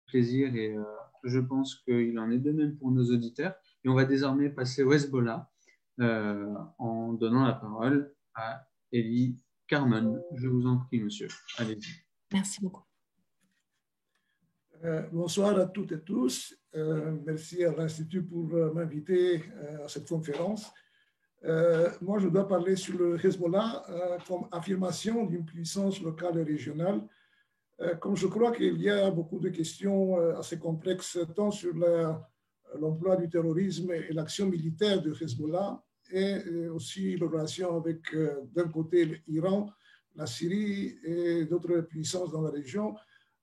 plaisir et je pense qu'il en est de même pour nos auditeurs. Et on va désormais passer au Hezbollah en donnant la parole à Elie Carmon. Je vous en prie, monsieur. Allez-y. Merci beaucoup. Bonsoir à toutes et tous. Merci à l'Institut pour m'inviter à cette conférence. Moi, je dois parler sur le Hezbollah comme affirmation d'une puissance locale et régionale. Comme je crois qu'il y a beaucoup de questions assez complexes, tant sur l'emploi du terrorisme et l'action militaire du Hezbollah, et aussi la relation avec, d'un côté, l'Iran, la Syrie et d'autres puissances dans la région.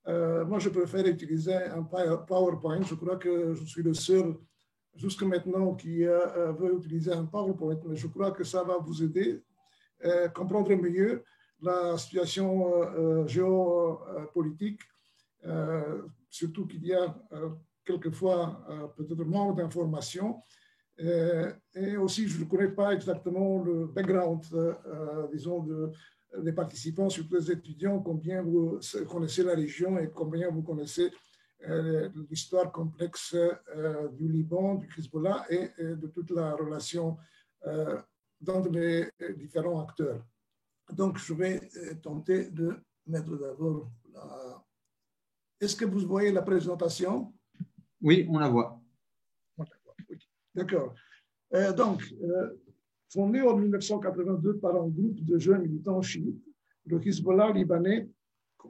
Moi, je préfère utiliser un PowerPoint. Je crois que je suis le seul jusqu'à maintenant qui veut utiliser un PowerPoint, mais je crois que ça va vous aider à comprendre mieux la situation géopolitique, surtout qu'il y a quelquefois peut-être manque d'informations. Et aussi, je ne connais pas exactement le background, disons, des participants, surtout les étudiants, combien vous connaissez la région et combien vous connaissez l'histoire complexe du Liban, du Hezbollah et de toute la relation entre les différents acteurs. Donc, je vais tenter de mettre d'abord la... Est-ce que vous voyez la présentation? Oui, on la voit. D'accord. Donc, fondé en 1982 par un groupe de jeunes militants chiites, le Hezbollah libanais,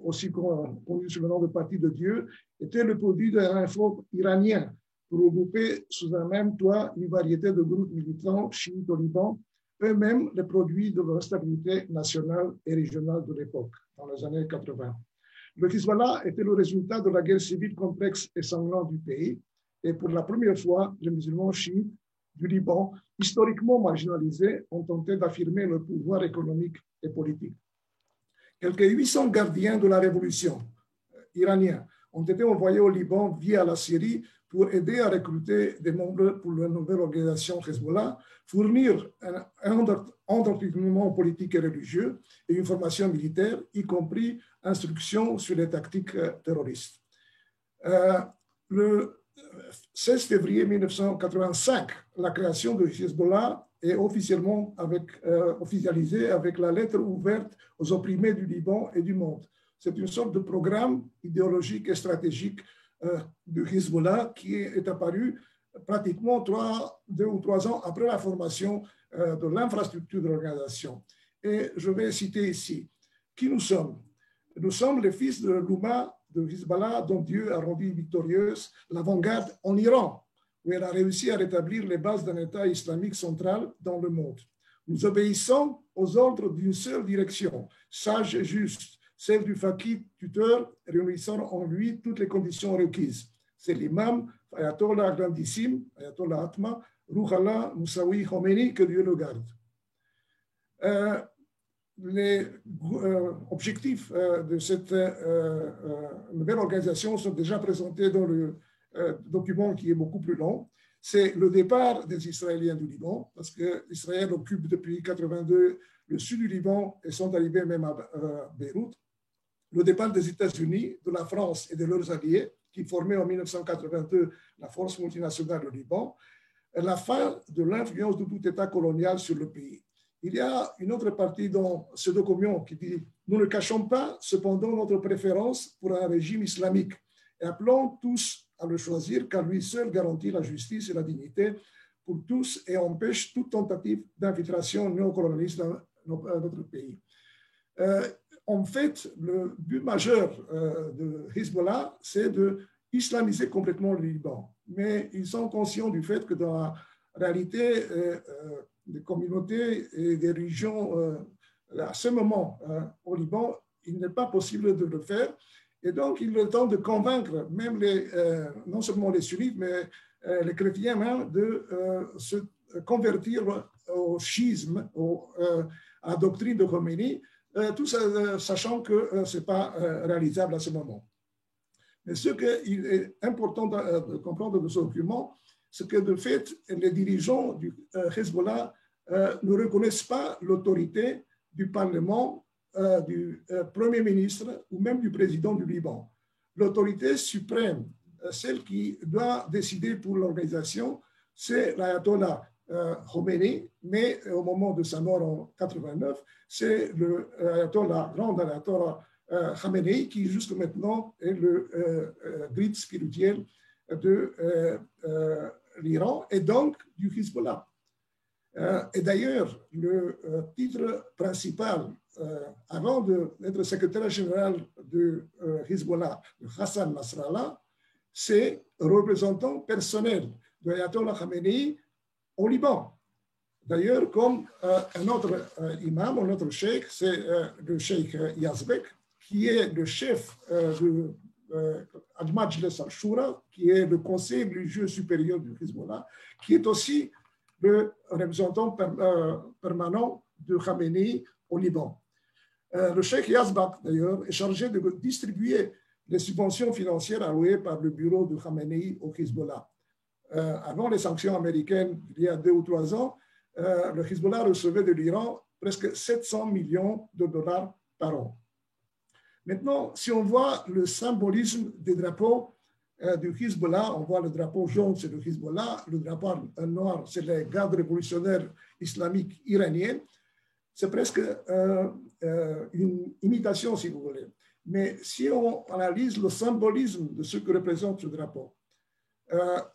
aussi connu sous le nom de Parti de Dieu, était le produit d'un effort iranien pour regrouper sous un même toit une variété de groupes militants chiites au Liban, eux-mêmes les produits de la stabilité nationale et régionale de l'époque, dans les années 80. Le Hezbollah était le résultat de la guerre civile complexe et sanglante du pays, et pour la première fois, les musulmans chiites du Liban, historiquement marginalisés, ont tenté d'affirmer leur pouvoir économique et politique. Quelques 800 gardiens de la révolution iranienne ont été envoyés au Liban via la Syrie pour aider à recruter des membres pour la nouvelle organisation Hezbollah, fournir un endoctrinement politique et religieux et une formation militaire, y compris instruction sur les tactiques terroristes. Le 16 février 1985, la création de Hezbollah est officialisée avec la lettre ouverte aux opprimés du Liban et du monde. C'est une sorte de programme idéologique et stratégique du Hezbollah qui est apparu pratiquement 2 ou 3 ans après la formation de l'infrastructure de l'organisation. Et je vais citer ici qui nous sommes. Nous sommes les fils de l'Oumma de Hezbollah, dont Dieu a rendu victorieuse l'avant-garde en Iran, où elle a réussi à rétablir les bases d'un État islamique central dans le monde. Nous obéissons aux ordres d'une seule direction, sage et juste, celle du faqih tuteur réunissant en lui toutes les conditions requises. C'est l'imam Ayatollah grandissime, Ayatollah Atma, Ruhollah Moussaoui Khomeini, que Dieu le garde. Les objectifs de cette nouvelle organisation sont déjà présentés dans le document qui est beaucoup plus long. C'est le départ des Israéliens du Liban, parce qu'Israël occupe depuis 1982 le sud du Liban et sont arrivés même à Beyrouth. Le départ des États-Unis, de la France et de leurs alliés, qui formaient en 1982 la force multinationale du Liban, et la fin de l'influence de tout État colonial sur le pays. Il y a une autre partie dans ce document qui dit « Nous ne cachons pas cependant notre préférence pour un régime islamique et appelons tous à le choisir car lui seul garantit la justice et la dignité pour tous et empêche toute tentative d'infiltration néocolonialiste dans notre pays. » En fait, le but majeur de Hezbollah, c'est d'islamiser complètement le Liban. Mais ils sont conscients du fait que dans la réalité, des communautés et des régions, à ce moment, au Liban, il n'est pas possible de le faire. Et donc, il est temps de convaincre même non seulement les sunnites, mais les chrétiens même, de se convertir au schisme, à la doctrine de Khomeini, tout ça, sachant que ce n'est pas réalisable à ce moment. Mais ce qu'il est important de comprendre de ce document, c'est que de fait, les dirigeants du Hezbollah ne reconnaissent pas l'autorité du Parlement, du Premier ministre ou même du président du Liban. l'autorité suprême, celle qui doit décider pour l'organisation, c'est l'ayatollah Khomeini, mais au moment de sa mort en 89, c'est l'ayatollah, grand ayatollah Khamenei, qui jusqu'à maintenant est le guide spirituel de l'Iran et donc du Hezbollah. Et d'ailleurs, le titre principal, avant d'être secrétaire général de Hezbollah, de Hassan Nasrallah, c'est représentant personnel de l'ayatollah Khamenei au Liban. D'ailleurs, comme un autre imam, un autre cheikh, c'est le cheikh Yazbek, qui est le chef de Al-Majlis al-Shura, qui est le conseil religieux supérieur du Hezbollah, qui est aussi le représentant permanent de Khamenei au Liban. Le cheikh Yazbek, d'ailleurs, est chargé de distribuer les subventions financières allouées par le bureau de Khamenei au Hezbollah. Avant les sanctions américaines, il y a 2 ou 3 ans, le Hezbollah recevait de l'Iran presque 700 millions de dollars par an. Maintenant, si on voit le symbolisme des drapeaux du Hezbollah, on voit le drapeau jaune, c'est le Hezbollah, le drapeau noir, c'est les gardes révolutionnaires islamiques iraniens. C'est presque une imitation, si vous voulez. Mais si on analyse le symbolisme de ce que représente ce drapeau,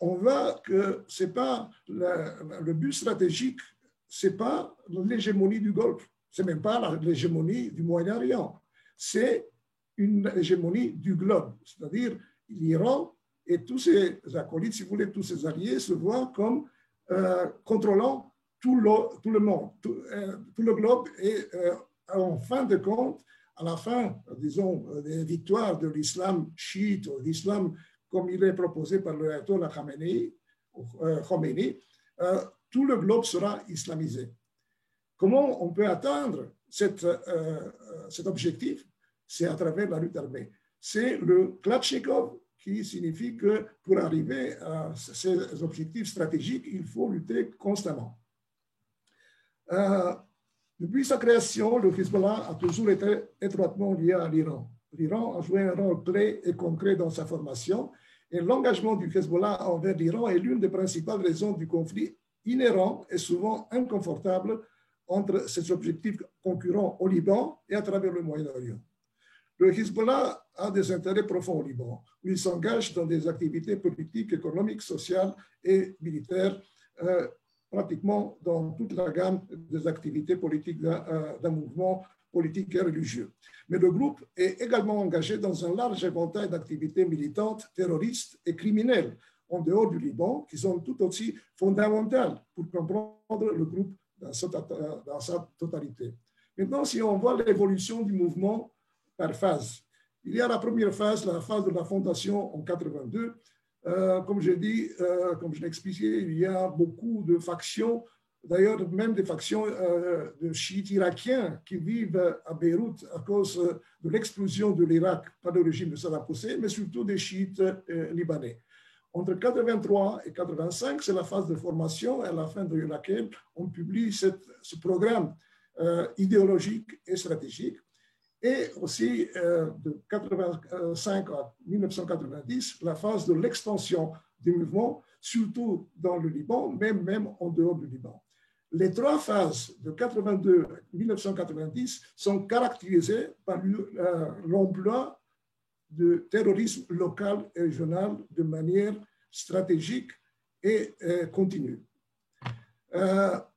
on voit que c'est pas le but stratégique, c'est pas l'hégémonie du Golfe, c'est même pas l'hégémonie du Moyen-Orient, c'est une hégémonie du globe, c'est-à-dire l'Iran et tous ses acolytes, si vous voulez, tous ses alliés se voient comme contrôlant tout le monde, tout le globe, et en fin de compte, à la fin, disons, des victoires de l'islam chiite, ou l'islam comme il est proposé par le ayatollah Khamenei, tout le globe sera islamisé. Comment on peut atteindre cet objectif? C'est à travers la lutte armée. C'est le Klatchnikov qui signifie que pour arriver à ces objectifs stratégiques, il faut lutter constamment. Depuis sa création, le Hezbollah a toujours été étroitement lié à l'Iran. L'Iran a joué un rôle clé et concret dans sa formation, et l'engagement du Hezbollah envers l'Iran est l'une des principales raisons du conflit inhérent et souvent inconfortable entre ces objectifs concurrents au Liban et à travers le Moyen-Orient. Le Hezbollah a des intérêts profonds au Liban, où il s'engage dans des activités politiques, économiques, sociales et militaires, pratiquement dans toute la gamme des activités politiques d'un mouvement politique et religieux. Mais le groupe est également engagé dans un large éventail d'activités militantes, terroristes et criminelles en dehors du Liban, qui sont tout aussi fondamentales pour comprendre le groupe dans sa totalité. Maintenant, si on voit l'évolution du mouvement par phase, il y a la première phase, la phase de la fondation en 82. Comme j'ai dit, comme je l'ai expliqué, il y a beaucoup de factions, d'ailleurs même des factions de chiites irakiens qui vivent à Beyrouth à cause de l'explosion de l'Irak par le régime de Saddam Hussein, mais surtout des chiites libanais. Entre 83 et 85, c'est la phase de formation à la fin de laquelle on publie ce programme idéologique et stratégique. Et aussi de 85 à 1990, la phase de l'extension du mouvement, surtout dans le Liban, même en dehors du Liban. Les 3 phases de 82 à 1990 sont caractérisées par l'emploi de terrorisme local et régional de manière stratégique et continue. La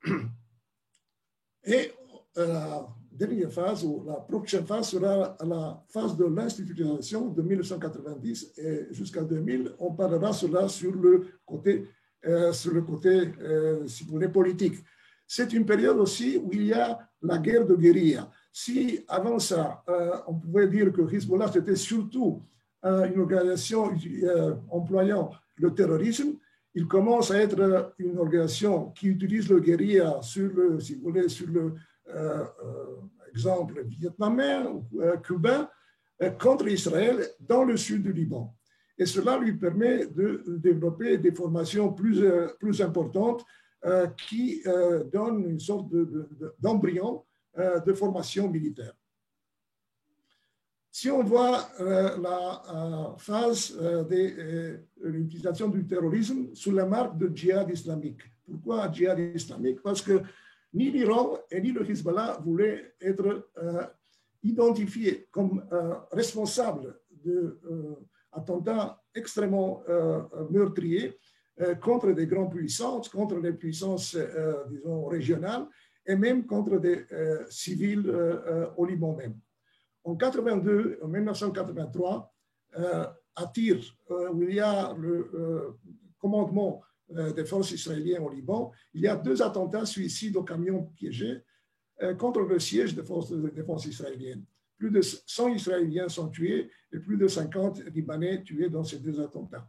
dernière phase, ou la prochaine phase, sera la phase de l'institutionnalisation de 1990 et jusqu'à 2000. On parlera cela sur le côté, si vous voulez, politique. C'est une période aussi où il y a la guerre de guérilla. Si avant ça, on pouvait dire que Hezbollah c'était surtout une organisation employant le terrorisme, il commence à être une organisation qui utilise le guérilla sur le, si vous voulez, sur le exemple vietnamien ou cubain contre Israël dans le sud du Liban. Et cela lui permet de développer des formations plus importantes qui donnent une sorte d'embryon de formation militaire. Si on voit la phase de l'utilisation du terrorisme sous la marque de djihad islamique. Pourquoi djihad islamique? Parce que ni l'Iran et ni le Hezbollah voulaient être identifiés comme responsables d'attentats extrêmement meurtriers contre des grandes puissances, contre les puissances, disons, régionales, et même contre des civils au Liban même. En 1983, à Tyr, où il y a le commandement des forces israéliennes au Liban, il y a 2 attentats suicides aux camions piégés contre le siège des forces de défense israéliennes. Plus de 100 Israéliens sont tués et plus de 50 Libanais tués dans ces 2 attentats.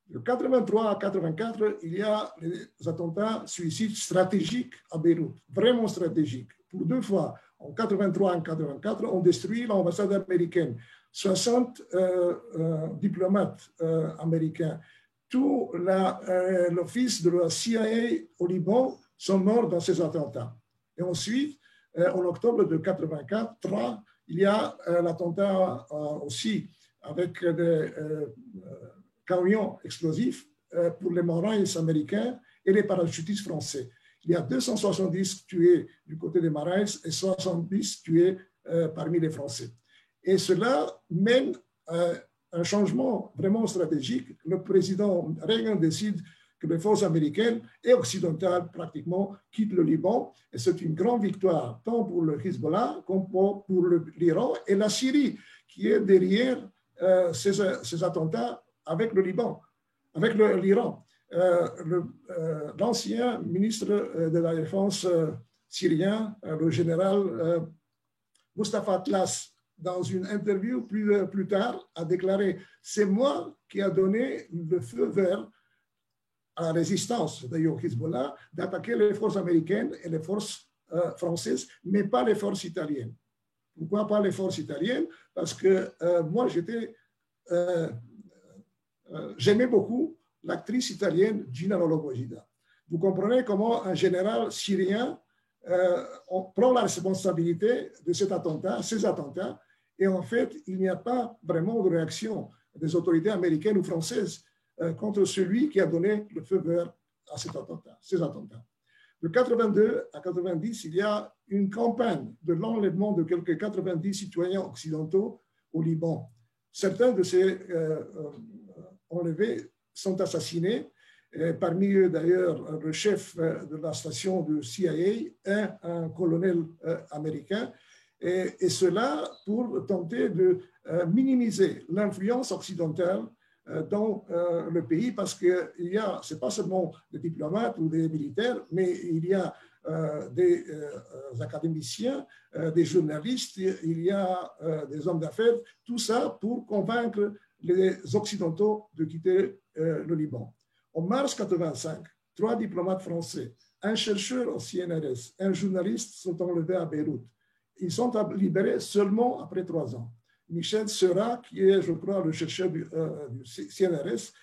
De 83 à 84, il y a les attentats suicides stratégiques à Beyrouth, vraiment stratégiques. Pour 2 fois, en 83 et en 84, on détruit l'ambassade américaine. 60 diplomates américains. Tout l'office de la CIA au Liban sont morts dans ces attentats. Et ensuite, en octobre de 84, il y a l'attentat aussi avec des camions explosifs pour les Marines américains et les parachutistes français. Il y a 270 tués du côté des Marines et 70 tués parmi les Français. Et cela mène à un changement vraiment stratégique. Le président Reagan décide que les forces américaines et occidentales pratiquement quittent le Liban. Et c'est une grande victoire, tant pour le Hezbollah comme pour l'Iran et la Syrie, qui est derrière ces attentats avec le Liban, avec l'Iran. L'ancien ministre de la Défense syrien, le général Mustafa Atlas, dans une interview plus tard, a déclaré « C'est moi qui a donné le feu vert à la résistance, d'ailleurs Hezbollah, d'attaquer les forces américaines et les forces françaises, mais pas les forces italiennes. » Pourquoi pas les forces italiennes? Parce que moi, j'aimais beaucoup l'actrice italienne Gina Lollobrigida. Vous comprenez comment un général syrien prend la responsabilité de ces attentats, et en fait, il n'y a pas vraiment de réaction des autorités américaines ou françaises contre celui qui a donné le feu vert à ces attentats. De 82 à 90, il y a une campagne de l'enlèvement de quelques 90 citoyens occidentaux au Liban. Certains de ces enlevés sont assassinés, parmi eux d'ailleurs le chef de la station de CIA et un colonel américain, et cela pour tenter de minimiser l'influence occidentale dans le pays, parce que ce n'est pas seulement des diplomates ou des militaires, mais il y a des académiciens, des journalistes, il y a des hommes d'affaires, tout ça pour convaincre les Occidentaux de quitter le Liban. En mars 85, 3 diplomates français, un chercheur au CNRS, un journaliste sont enlevés à Beyrouth. Ils sont libérés seulement après 3 ans. Michel Seurat, qui est, je crois, le chercheur du CNRS,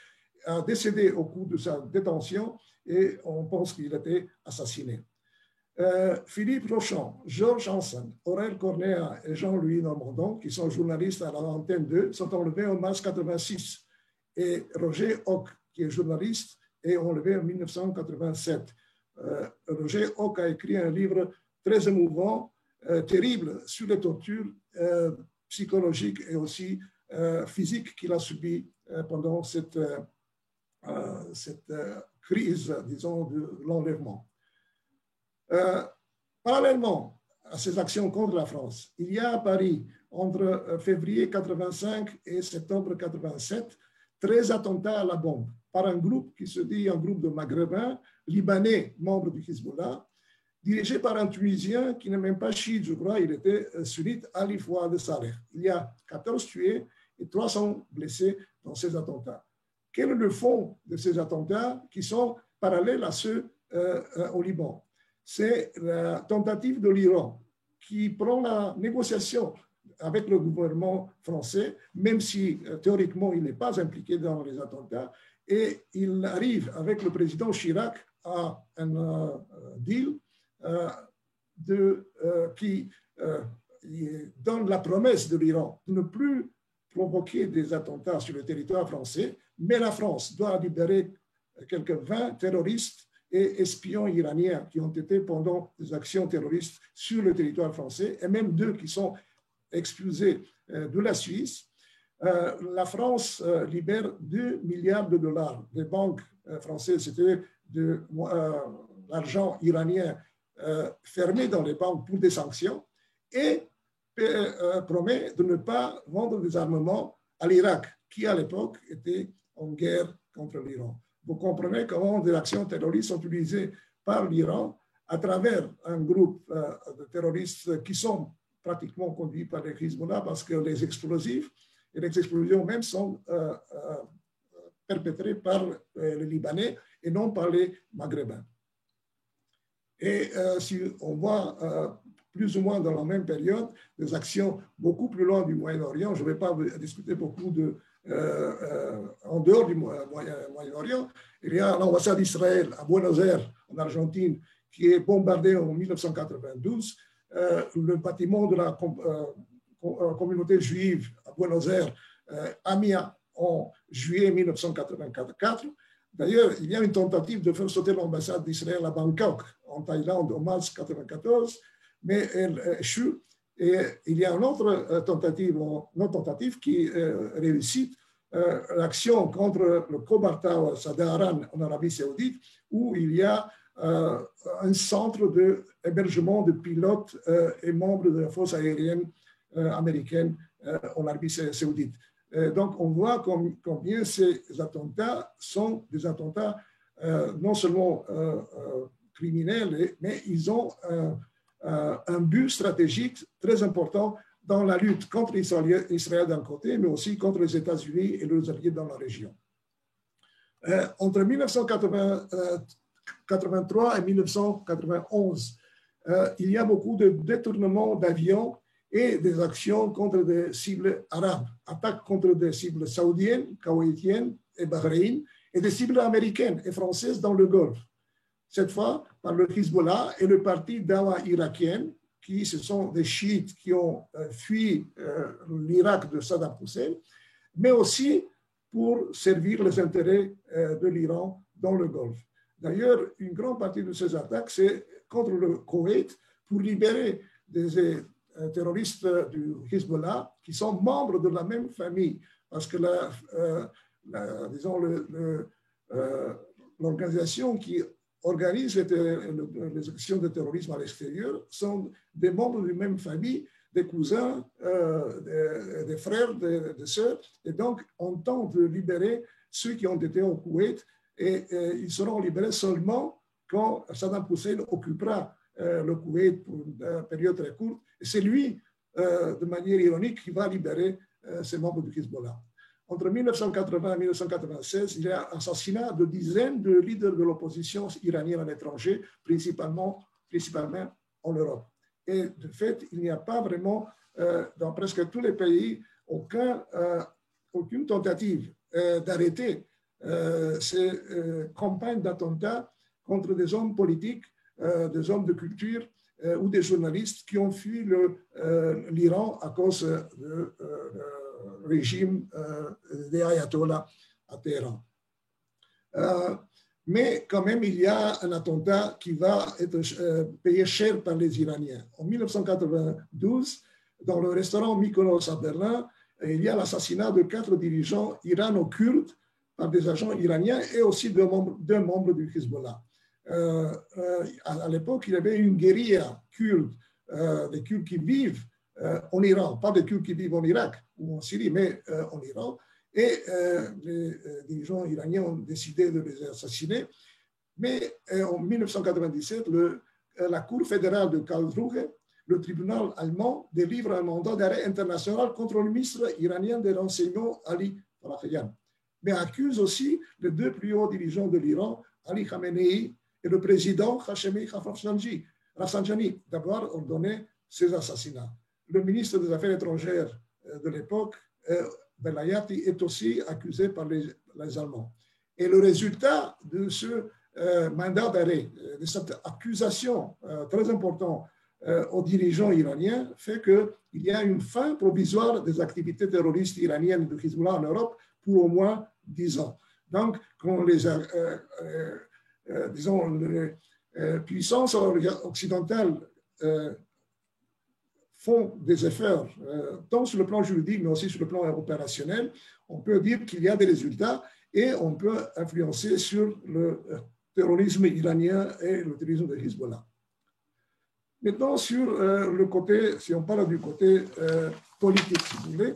a décédé au cours de sa détention et on pense qu'il a été assassiné. Philippe Rochon, Georges Hansen, Aurel Cornéa et Jean-Louis Normandon, qui sont journalistes à l'antenne 2, sont enlevés en mars 86. Et Roger Hoc, qui est journaliste, est enlevé en 1987. Roger Hoc a écrit un livre très émouvant, terrible, sur les tortures psychologiques et aussi physiques qu'il a subies pendant cette crise, disons, de l'enlèvement. Parallèlement à ces actions contre la France, il y a à Paris, entre février 85 et septembre 87, 13 attentats à la bombe par un groupe qui se dit un groupe de Maghrébins, libanais, membres du Hezbollah, dirigé par un Tunisien qui n'est même pas chiite, je crois, il était sunnite, Ali Fouad Saleh. Il y a 14 tués et 300 blessés dans ces attentats. Quel est le fond de ces attentats qui sont parallèles à ceux au Liban? C'est la tentative de l'Iran qui prend la négociation avec le gouvernement français, même si théoriquement il n'est pas impliqué dans les attentats, et il arrive avec le président Chirac à un deal qui donne la promesse de l'Iran de ne plus provoquer des attentats sur le territoire français, mais la France doit libérer quelques 20 terroristes et espions iraniens qui ont été pendant des actions terroristes sur le territoire français, et même 2 qui sont expulsés de la Suisse. La France libère 2 milliards de dollars des banques françaises. C'était de l'argent iranien fermé dans les banques pour des sanctions, et promet de ne pas vendre des armements à l'Irak, qui à l'époque était en guerre contre l'Iran. Vous comprenez comment des actions terroristes sont utilisées par l'Iran à travers un groupe de terroristes qui sont pratiquement conduits par les Hezbollah, parce que les explosifs et les explosions même sont perpétrées par les Libanais et non par les Maghrébins. Et si on voit plus ou moins dans la même période des actions beaucoup plus loin du Moyen-Orient, je ne vais pas discuter beaucoup en dehors du Moyen-Orient, il y a l'ambassade d'Israël à Buenos Aires, en Argentine, qui est bombardée en 1992. Le bâtiment de la communauté juive à Buenos Aires a mis en juillet 1984. D'ailleurs, il y a une tentative de faire sauter l'ambassade d'Israël à Bangkok, en Thaïlande, en mars 1994, mais elle échoue. Et il y a une autre tentative qui réussit, l'action contre le Khobar Sadaran en Arabie Saoudite, où il y a un centre d'hébergement de pilotes et membres de la force aérienne américaine en Arabie Saoudite. Donc, on voit combien ces attentats sont des attentats non seulement criminels, mais ils ont un but stratégique très important dans la lutte contre Israël d'un côté, mais aussi contre les États-Unis et leurs alliés dans la région. Entre 1983 et 1991, il y a beaucoup de détournements d'avions et des actions contre des cibles arabes, attaques contre des cibles saoudiennes, koweïtiennes et bahreïnes, et des cibles américaines et françaises dans le Golfe. Cette fois par le Hezbollah et le parti Dawa irakienne, qui ce sont des chiites qui ont fui l'Irak de Saddam Hussein, mais aussi pour servir les intérêts de l'Iran dans le Golfe. D'ailleurs, une grande partie de ces attaques, c'est contre le Koweït pour libérer des terroristes du Hezbollah qui sont membres de la même famille, parce que disons l'organisation qui organise les actions de terrorisme à l'extérieur sont des membres d'une même famille, des cousins, des frères, des sœurs, et donc on tente de libérer ceux qui ont été au Koweït, et ils seront libérés seulement quand Saddam Hussein occupera le Koweït pour une période très courte, et c'est lui, de manière ironique, qui va libérer ces membres du Hezbollah. Entre 1980 et 1996, il y a assassinat de dizaines de leaders de l'opposition iranienne à l'étranger, principalement en Europe. Et de fait, il n'y a pas vraiment, dans presque tous les pays, aucune tentative d'arrêter ces campagnes d'attentats contre des hommes politiques, des hommes de culture ou des journalistes qui ont fui l'Iran à cause de régime des ayatollahs à Téhéran. Mais quand même, il y a un attentat qui va être payé cher par les Iraniens. En 1992, dans le restaurant Mykonos à Berlin, il y a l'assassinat de 4 dirigeants irano-kurdes par des agents iraniens et aussi deux membres du Hezbollah. À l'époque, il y avait une guérilla kurde, des Kurdes qui vivent en Iran, pas des Kurdes qui vivent en Irak ou en Syrie, mais en Iran. Et les dirigeants iraniens ont décidé de les assassiner. Mais en 1997, la Cour fédérale de Karlsruhe, le tribunal allemand, délivre un mandat d'arrêt international contre le ministre iranien des renseignements, Ali Farahyan, mais accuse aussi les 2 plus hauts dirigeants de l'Iran, Ali Khamenei et le président Hashemi Rafsanjani, d'avoir ordonné ces assassinats. Le ministre des Affaires étrangères de l'époque, Belayati, est aussi accusé par les Allemands. Et le résultat de ce mandat d'arrêt, de cette accusation très importante aux dirigeants iraniens fait qu'il y a une fin provisoire des activités terroristes iraniennes de Hezbollah en Europe pour au moins 10 ans. Donc, quand les puissances occidentales font des efforts, tant sur le plan juridique, mais aussi sur le plan opérationnel, on peut dire qu'il y a des résultats et on peut influencer sur le terrorisme iranien et le terrorisme de Hezbollah. Maintenant, sur le côté, si on parle du côté politique, si vous voulez,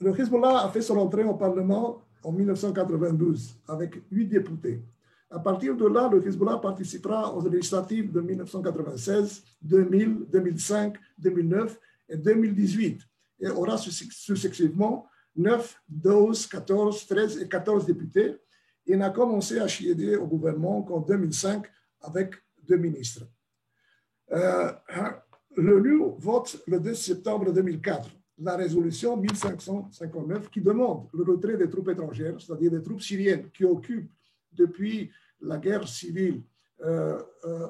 le Hezbollah a fait son entrée au Parlement en 1992 avec 8 députés. À partir de là, le Hezbollah participera aux législatives de 1996, 2000, 2005, 2009 et 2018 et aura successivement 9, 12, 14, 13 et 14 députés. Et n'a commencé à chiéder au gouvernement qu'en 2005 avec 2 ministres. L'ONU vote le 2 septembre 2004 la résolution 1559 qui demande le retrait des troupes étrangères, c'est-à-dire des troupes syriennes qui occupent depuis la guerre civile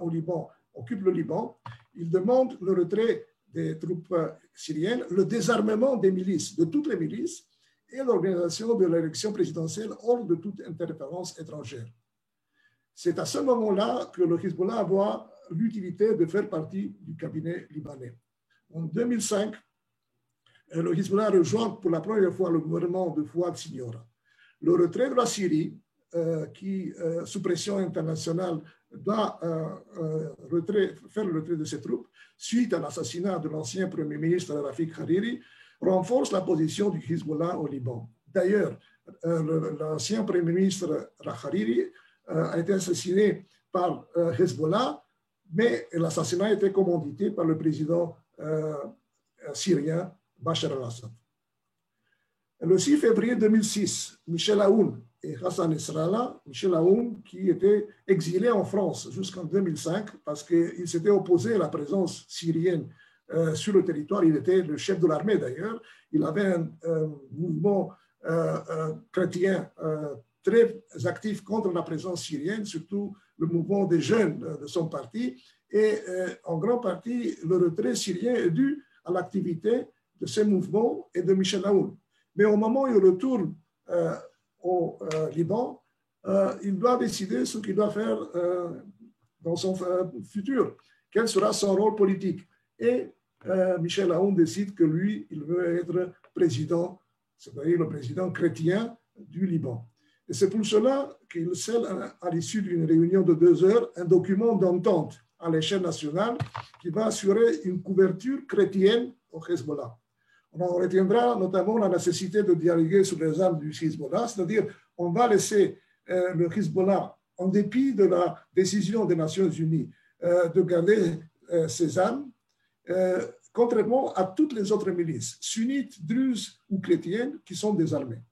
au Liban, occupent le Liban. Il demande le retrait des troupes syriennes, le désarmement des milices, de toutes les milices, et l'organisation de l'élection présidentielle hors de toute interférence étrangère. C'est à ce moment-là que le Hezbollah voit l'utilité de faire partie du cabinet libanais. En 2005, le Hezbollah rejoint pour la première fois le gouvernement de Fouad Siniora. Le retrait de la Syrie, qui, sous pression internationale, doit faire le retrait de ses troupes, suite à l'assassinat de l'ancien Premier ministre Rafik Hariri, renforce la position du Hezbollah au Liban. D'ailleurs, l'ancien Premier ministre Hariri a été assassiné par Hezbollah, mais l'assassinat a été commandité par le président syrien Bachar al-Assad. Le 6 février 2006, Michel Aoun et Hassan Nasrallah, Michel Aoun qui était exilé en France jusqu'en 2005 parce qu'il s'était opposé à la présence syrienne sur le territoire. Il était le chef de l'armée d'ailleurs. Il avait un mouvement chrétien très actif contre la présence syrienne, surtout le mouvement des jeunes de son parti. Et en grande partie, le retrait syrien est dû à l'activité de ces mouvements et de Michel Aoun. Mais au moment où il retourne au Liban, il doit décider ce qu'il doit faire dans son futur, quel sera son rôle politique. Et Michel Aoun décide que lui, il veut être président, c'est-à-dire le président chrétien du Liban. Et c'est pour cela qu'il scelle, à l'issue d'une réunion de 2 heures, un document d'entente à l'échelle nationale qui va assurer une couverture chrétienne au Hezbollah. On retiendra notamment la nécessité de dialoguer sur les armes du Hezbollah, c'est-à-dire on va laisser le Hezbollah, en dépit de la décision des Nations Unies de garder ses armes, contrairement à toutes les autres milices, sunnites, druzes ou chrétiennes, qui sont désarmées.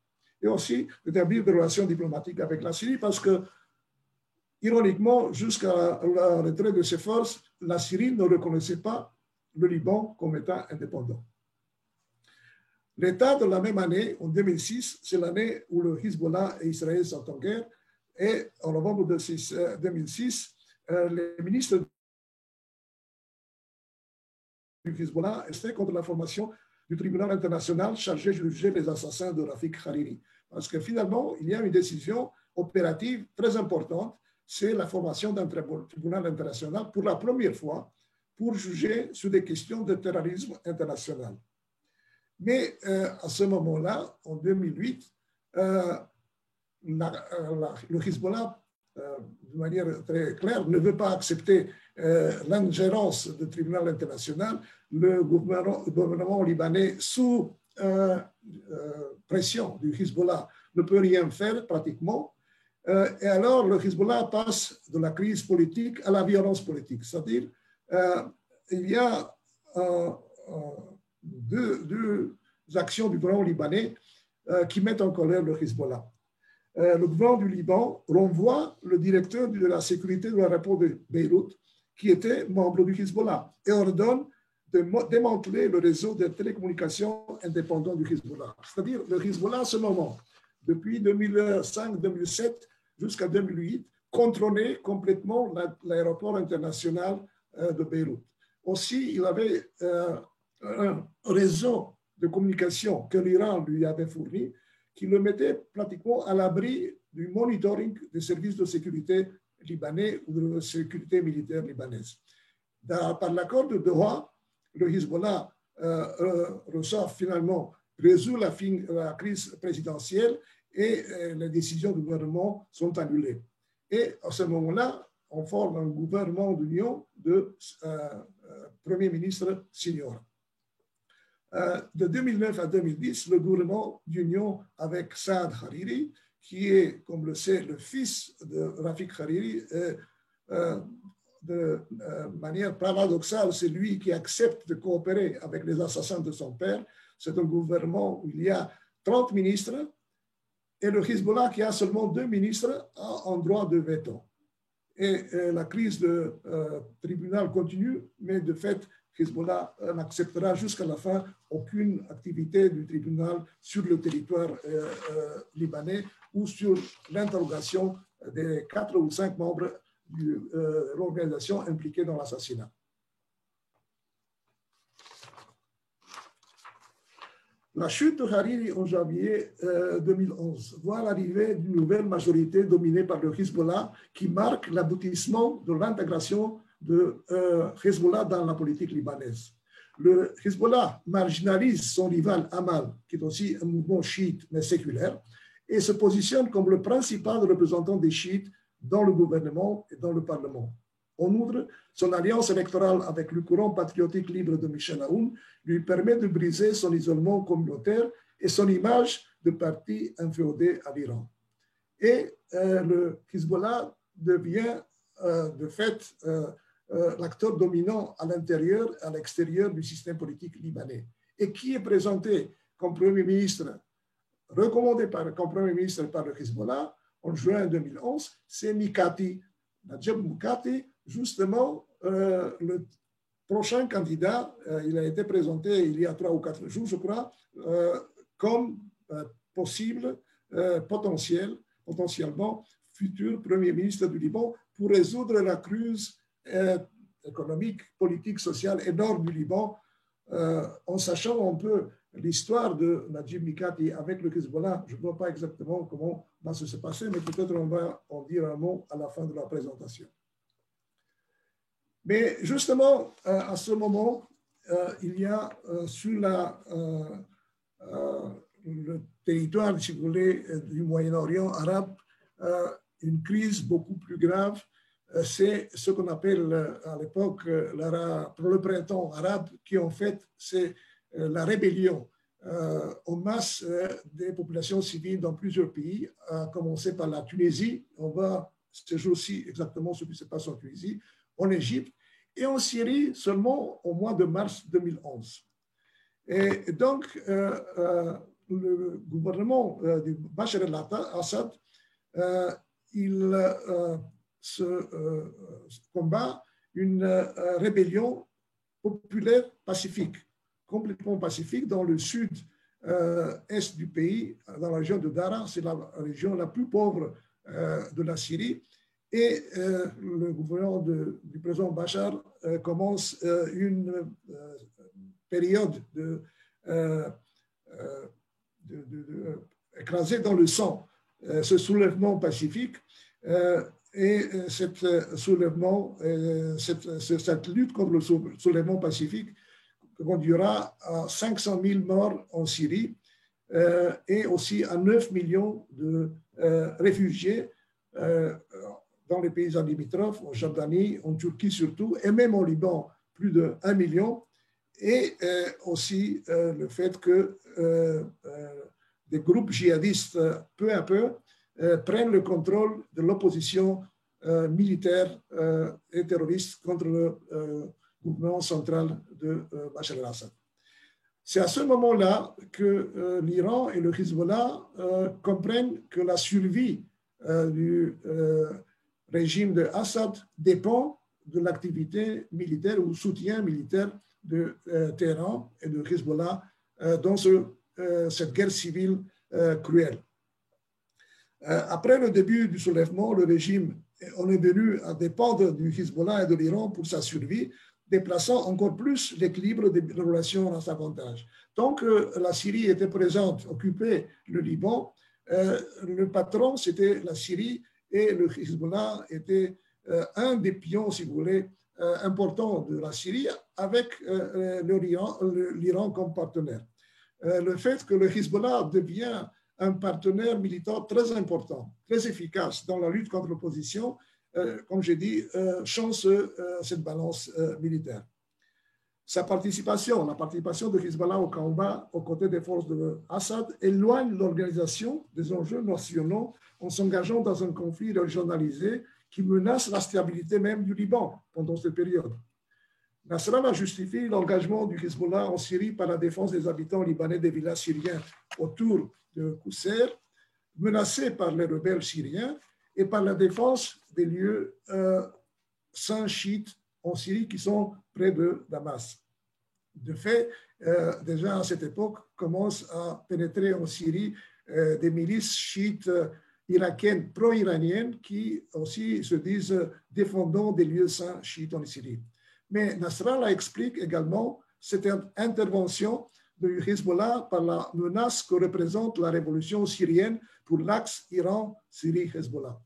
Et aussi d'établir des relations diplomatiques avec la Syrie, parce que, ironiquement, jusqu'à la retraite de ses forces, la Syrie ne reconnaissait pas le Liban comme État indépendant. L'État de la même année, en 2006, c'est l'année où le Hezbollah et Israël sont en guerre, et en novembre 2006, les ministres du Hezbollah estaient contre la formation du tribunal international chargé de juger les assassins de Rafik Hariri. Parce que finalement, il y a une décision opérative très importante, c'est la formation d'un tribunal international pour la première fois pour juger sur des questions de terrorisme international. Mais à ce moment-là, en 2008, le Hezbollah, de manière très claire, ne veut pas accepter l'ingérence du tribunal international. Le gouvernement libanais, sous pression du Hezbollah, ne peut rien faire pratiquement. Et alors, le Hezbollah passe de la crise politique à la violence politique. C'est-à-dire, il y a deux actions du gouvernement libanais qui mettent en colère le Hezbollah. Le gouvernement du Liban renvoie le directeur de la sécurité de l'aéroport de Beyrouth, qui était membre du Hezbollah, et ordonne de démanteler le réseau de télécommunications indépendant du Hezbollah. C'est-à-dire, le Hezbollah, à ce moment, depuis 2005-2007 jusqu'à 2008, contrôler complètement l'aéroport international de Beyrouth. Aussi, il avait un réseau de communication que l'Iran lui avait fourni qui le mettait pratiquement à l'abri du monitoring des services de sécurité libanais ou de sécurité militaire libanaise. Par l'accord de Doha, le Hezbollah ressort finalement, résout la crise présidentielle et les décisions du gouvernement sont annulées. Et à ce moment-là, on forme un gouvernement d'union de Premier ministre senior. De 2009 à 2010, le gouvernement d'union avec Saad Hariri, qui est, comme le sait, le fils de Rafik Hariri, de manière paradoxale, c'est lui qui accepte de coopérer avec les assassins de son père. C'est un gouvernement où il y a 30 ministres et le Hezbollah qui a seulement 2 ministres en droit de veto. Et la crise de tribunal continue, mais de fait, Hezbollah n'acceptera jusqu'à la fin aucune activité du tribunal sur le territoire libanais ou sur l'interrogation des 4 ou 5 membres de l'organisation impliquée dans l'assassinat. La chute de Hariri en janvier 2011 voit l'arrivée d'une nouvelle majorité dominée par le Hezbollah qui marque l'aboutissement de l'intégration de Hezbollah dans la politique libanaise. Le Hezbollah marginalise son rival Amal, qui est aussi un mouvement chiite mais séculaire, et se positionne comme le principal représentant des chiites dans le gouvernement et dans le Parlement. En outre, son alliance électorale avec le courant patriotique libre de Michel Aoun lui permet de briser son isolement communautaire et son image de parti inféodé à l'Iran. Et le Hezbollah devient de fait l'acteur dominant à l'intérieur et à l'extérieur du système politique libanais. Et qui est présenté comme Premier ministre, recommandé comme Premier ministre par le Hezbollah en juin 2011, c'est Mikati, Najib Mikati, justement le prochain candidat. Il a été présenté il y a 3 ou 4 jours, je crois, comme possible, potentiellement futur Premier ministre du Liban pour résoudre la crise économique, politique, sociale énorme du Liban, en sachant un peu l'histoire de Najib Mikati avec le Hezbollah. Je ne vois pas exactement comment va se passer, mais peut-être on va en dire un mot à la fin de la présentation. Mais justement, à ce moment, il y a sur le territoire, si vous voulez, du Moyen-Orient arabe, une crise beaucoup plus grave. C'est ce qu'on appelle à l'époque le printemps arabe, qui en fait, c'est la rébellion en masse des populations civiles dans plusieurs pays, à commencer par la Tunisie. On va ce jour-ci exactement ce qui se passe en Tunisie, en Égypte et en Syrie seulement au mois de mars 2011. Et donc, le gouvernement de Bachar el-Assad, il combat une rébellion populaire pacifique, complètement pacifique dans le sud-est du pays, dans la région de Dara. C'est la région la plus pauvre de la Syrie. Et le gouvernement du président Bachar commence une période écrasée dans le sang, ce soulèvement pacifique. Et ce soulèvement, cette lutte contre le soulèvement pacifique conduira à 500 000 morts en Syrie et aussi à 9 millions de réfugiés dans les pays limitrophes, en Jordanie, en Turquie surtout, et même au Liban, plus de 1 million. Et aussi le fait que des groupes djihadistes, peu à peu, prennent le contrôle de l'opposition militaire et terroriste contre le gouvernement central de Bachar el-Assad. C'est à ce moment-là que l'Iran et le Hezbollah comprennent que la survie du régime de Assad dépend de l'activité militaire ou soutien militaire de Téhéran et de Hezbollah dans cette guerre civile cruelle. Après le début du soulèvement, le régime on est venu à dépendre du Hezbollah et de l'Iran pour sa survie, déplaçant encore plus l'équilibre des relations en sa avantage. Tant que la Syrie était présente, occupait le Liban, le patron, c'était la Syrie et le Hezbollah était un des pions, si vous voulez, importants de la Syrie avec l'Iran comme partenaire. Le fait que le Hezbollah devient un partenaire militant très important, très efficace dans la lutte contre l'opposition, comme j'ai dit, change cette balance militaire. La participation de Hezbollah au combat aux côtés des forces de Assad éloigne l'organisation des enjeux nationaux en s'engageant dans un conflit régionalisé qui menace la stabilité même du Liban pendant cette période. Nasrallah justifie l'engagement du Hezbollah en Syrie par la défense des habitants libanais des villages syriens autour de Qousseir, menacés par les rebelles syriens, et par la défense des lieux saints chiites en Syrie qui sont près de Damas. De fait, déjà à cette époque, commencent à pénétrer en Syrie des milices chiites irakiennes, pro-iraniennes, qui aussi se disent défendant des lieux saints chiites en Syrie. Mais Nasrallah explique également cette intervention du Hezbollah par la menace que représente la révolution syrienne pour l'axe Iran-Syrie-Hezbollah.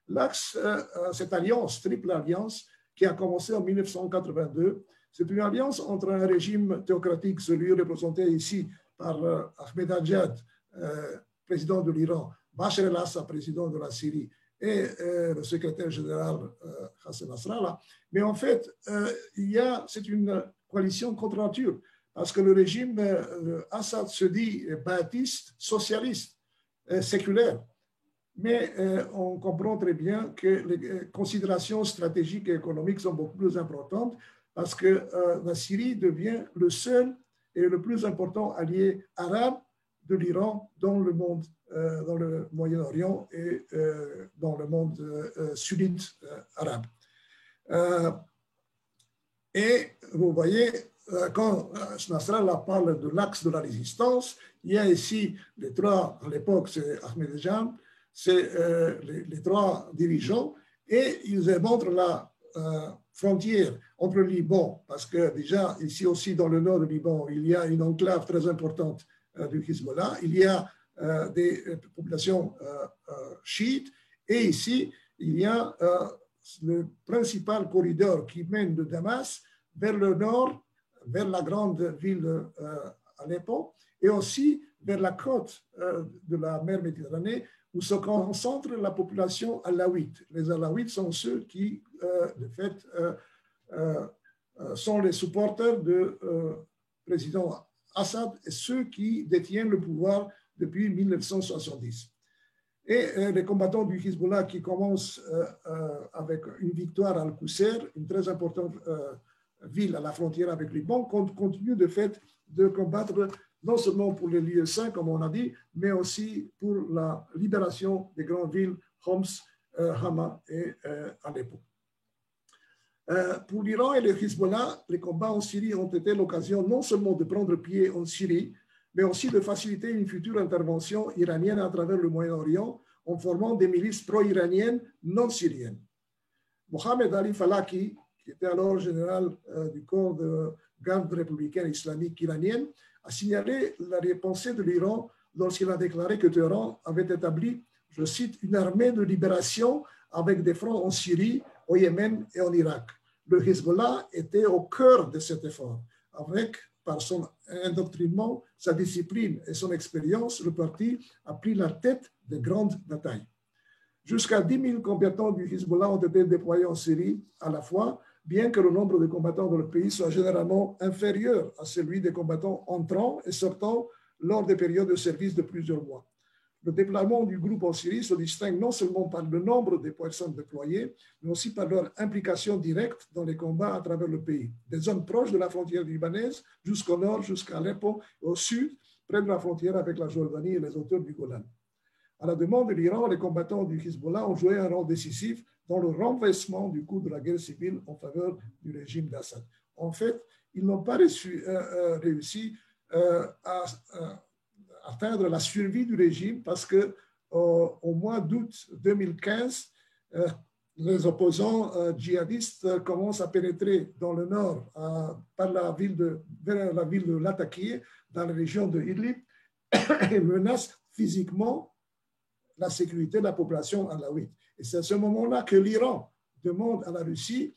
L'axe, cette alliance, triple alliance, qui a commencé en 1982, c'est une alliance entre un régime théocratique, celui représenté ici par Ahmadinejad, président de l'Iran, Bachar el-Assad, président de la Syrie, et le secrétaire général Hassan Nasrallah. Mais en fait, c'est une coalition contre nature, parce que le régime Assad se dit baathiste, socialiste, séculaire. Mais on comprend très bien que les considérations stratégiques et économiques sont beaucoup plus importantes parce que la Syrie devient le seul et le plus important allié arabe de l'Iran dans le monde, dans le Moyen-Orient et dans le monde sunnite arabe. Et vous voyez, quand Nasrallah parle de l'axe de la résistance, il y a ici les trois, à l'époque c'est Ahmadinejad, c'est les trois dirigeants, et ils montrent la frontière entre le Liban, parce que déjà ici aussi dans le nord du Liban, il y a une enclave très importante du Hezbollah, il y a des populations chiites, et ici il y a le principal corridor qui mène de Damas vers le nord, vers la grande ville Aleppo, et aussi vers la côte de la mer Méditerranée, où se concentre la population alaouite. Les alaouites sont ceux qui, de fait, sont les supporters du président Assad et ceux qui détiennent le pouvoir depuis 1970. Et les combattants du Hezbollah qui commencent avec une victoire à Al-Qousseir, une très importante ville à la frontière avec le Liban, continuent de fait de combattre non seulement pour les lieux saints, comme on a dit, mais aussi pour la libération des grandes villes Homs, Hama et Aleppo. Pour l'Iran et le Hezbollah, les combats en Syrie ont été l'occasion non seulement de prendre pied en Syrie, mais aussi de faciliter une future intervention iranienne à travers le Moyen-Orient en formant des milices pro-iraniennes non syriennes. Mohamed Ali Falaki, qui était alors général du corps de garde républicaine islamique iranienne, a signalé la pensée de l'Iran lorsqu'il a déclaré que Téhéran avait établi, je cite, une armée de libération avec des fronts en Syrie, au Yémen et en Irak. Le Hezbollah était au cœur de cet effort, avec, par son endoctrinement, sa discipline et son expérience, le parti a pris la tête de grandes batailles. Jusqu'à 10 000 combattants du Hezbollah ont été déployés en Syrie à la fois, bien que le nombre de combattants dans le pays soit généralement inférieur à celui des combattants entrant et sortant lors des périodes de service de plusieurs mois. Le déploiement du groupe en Syrie se distingue non seulement par le nombre de personnes déployées, mais aussi par leur implication directe dans les combats à travers le pays, des zones proches de la frontière libanaise jusqu'au nord, jusqu'à Aleppo, et au sud, près de la frontière avec la Jordanie et les hauteurs du Golan. À la demande de l'Iran, les combattants du Hezbollah ont joué un rôle décisif dans le renversement du cours de la guerre civile en faveur du régime d'Assad. En fait, ils n'ont pas réussi à atteindre la survie du régime parce que au mois d'août 2015, les opposants djihadistes commencent à pénétrer dans le nord vers la ville de Latakia, dans la région de Idlib, et menacent physiquement la sécurité de la population alaouite. Et c'est à ce moment-là que l'Iran demande à la Russie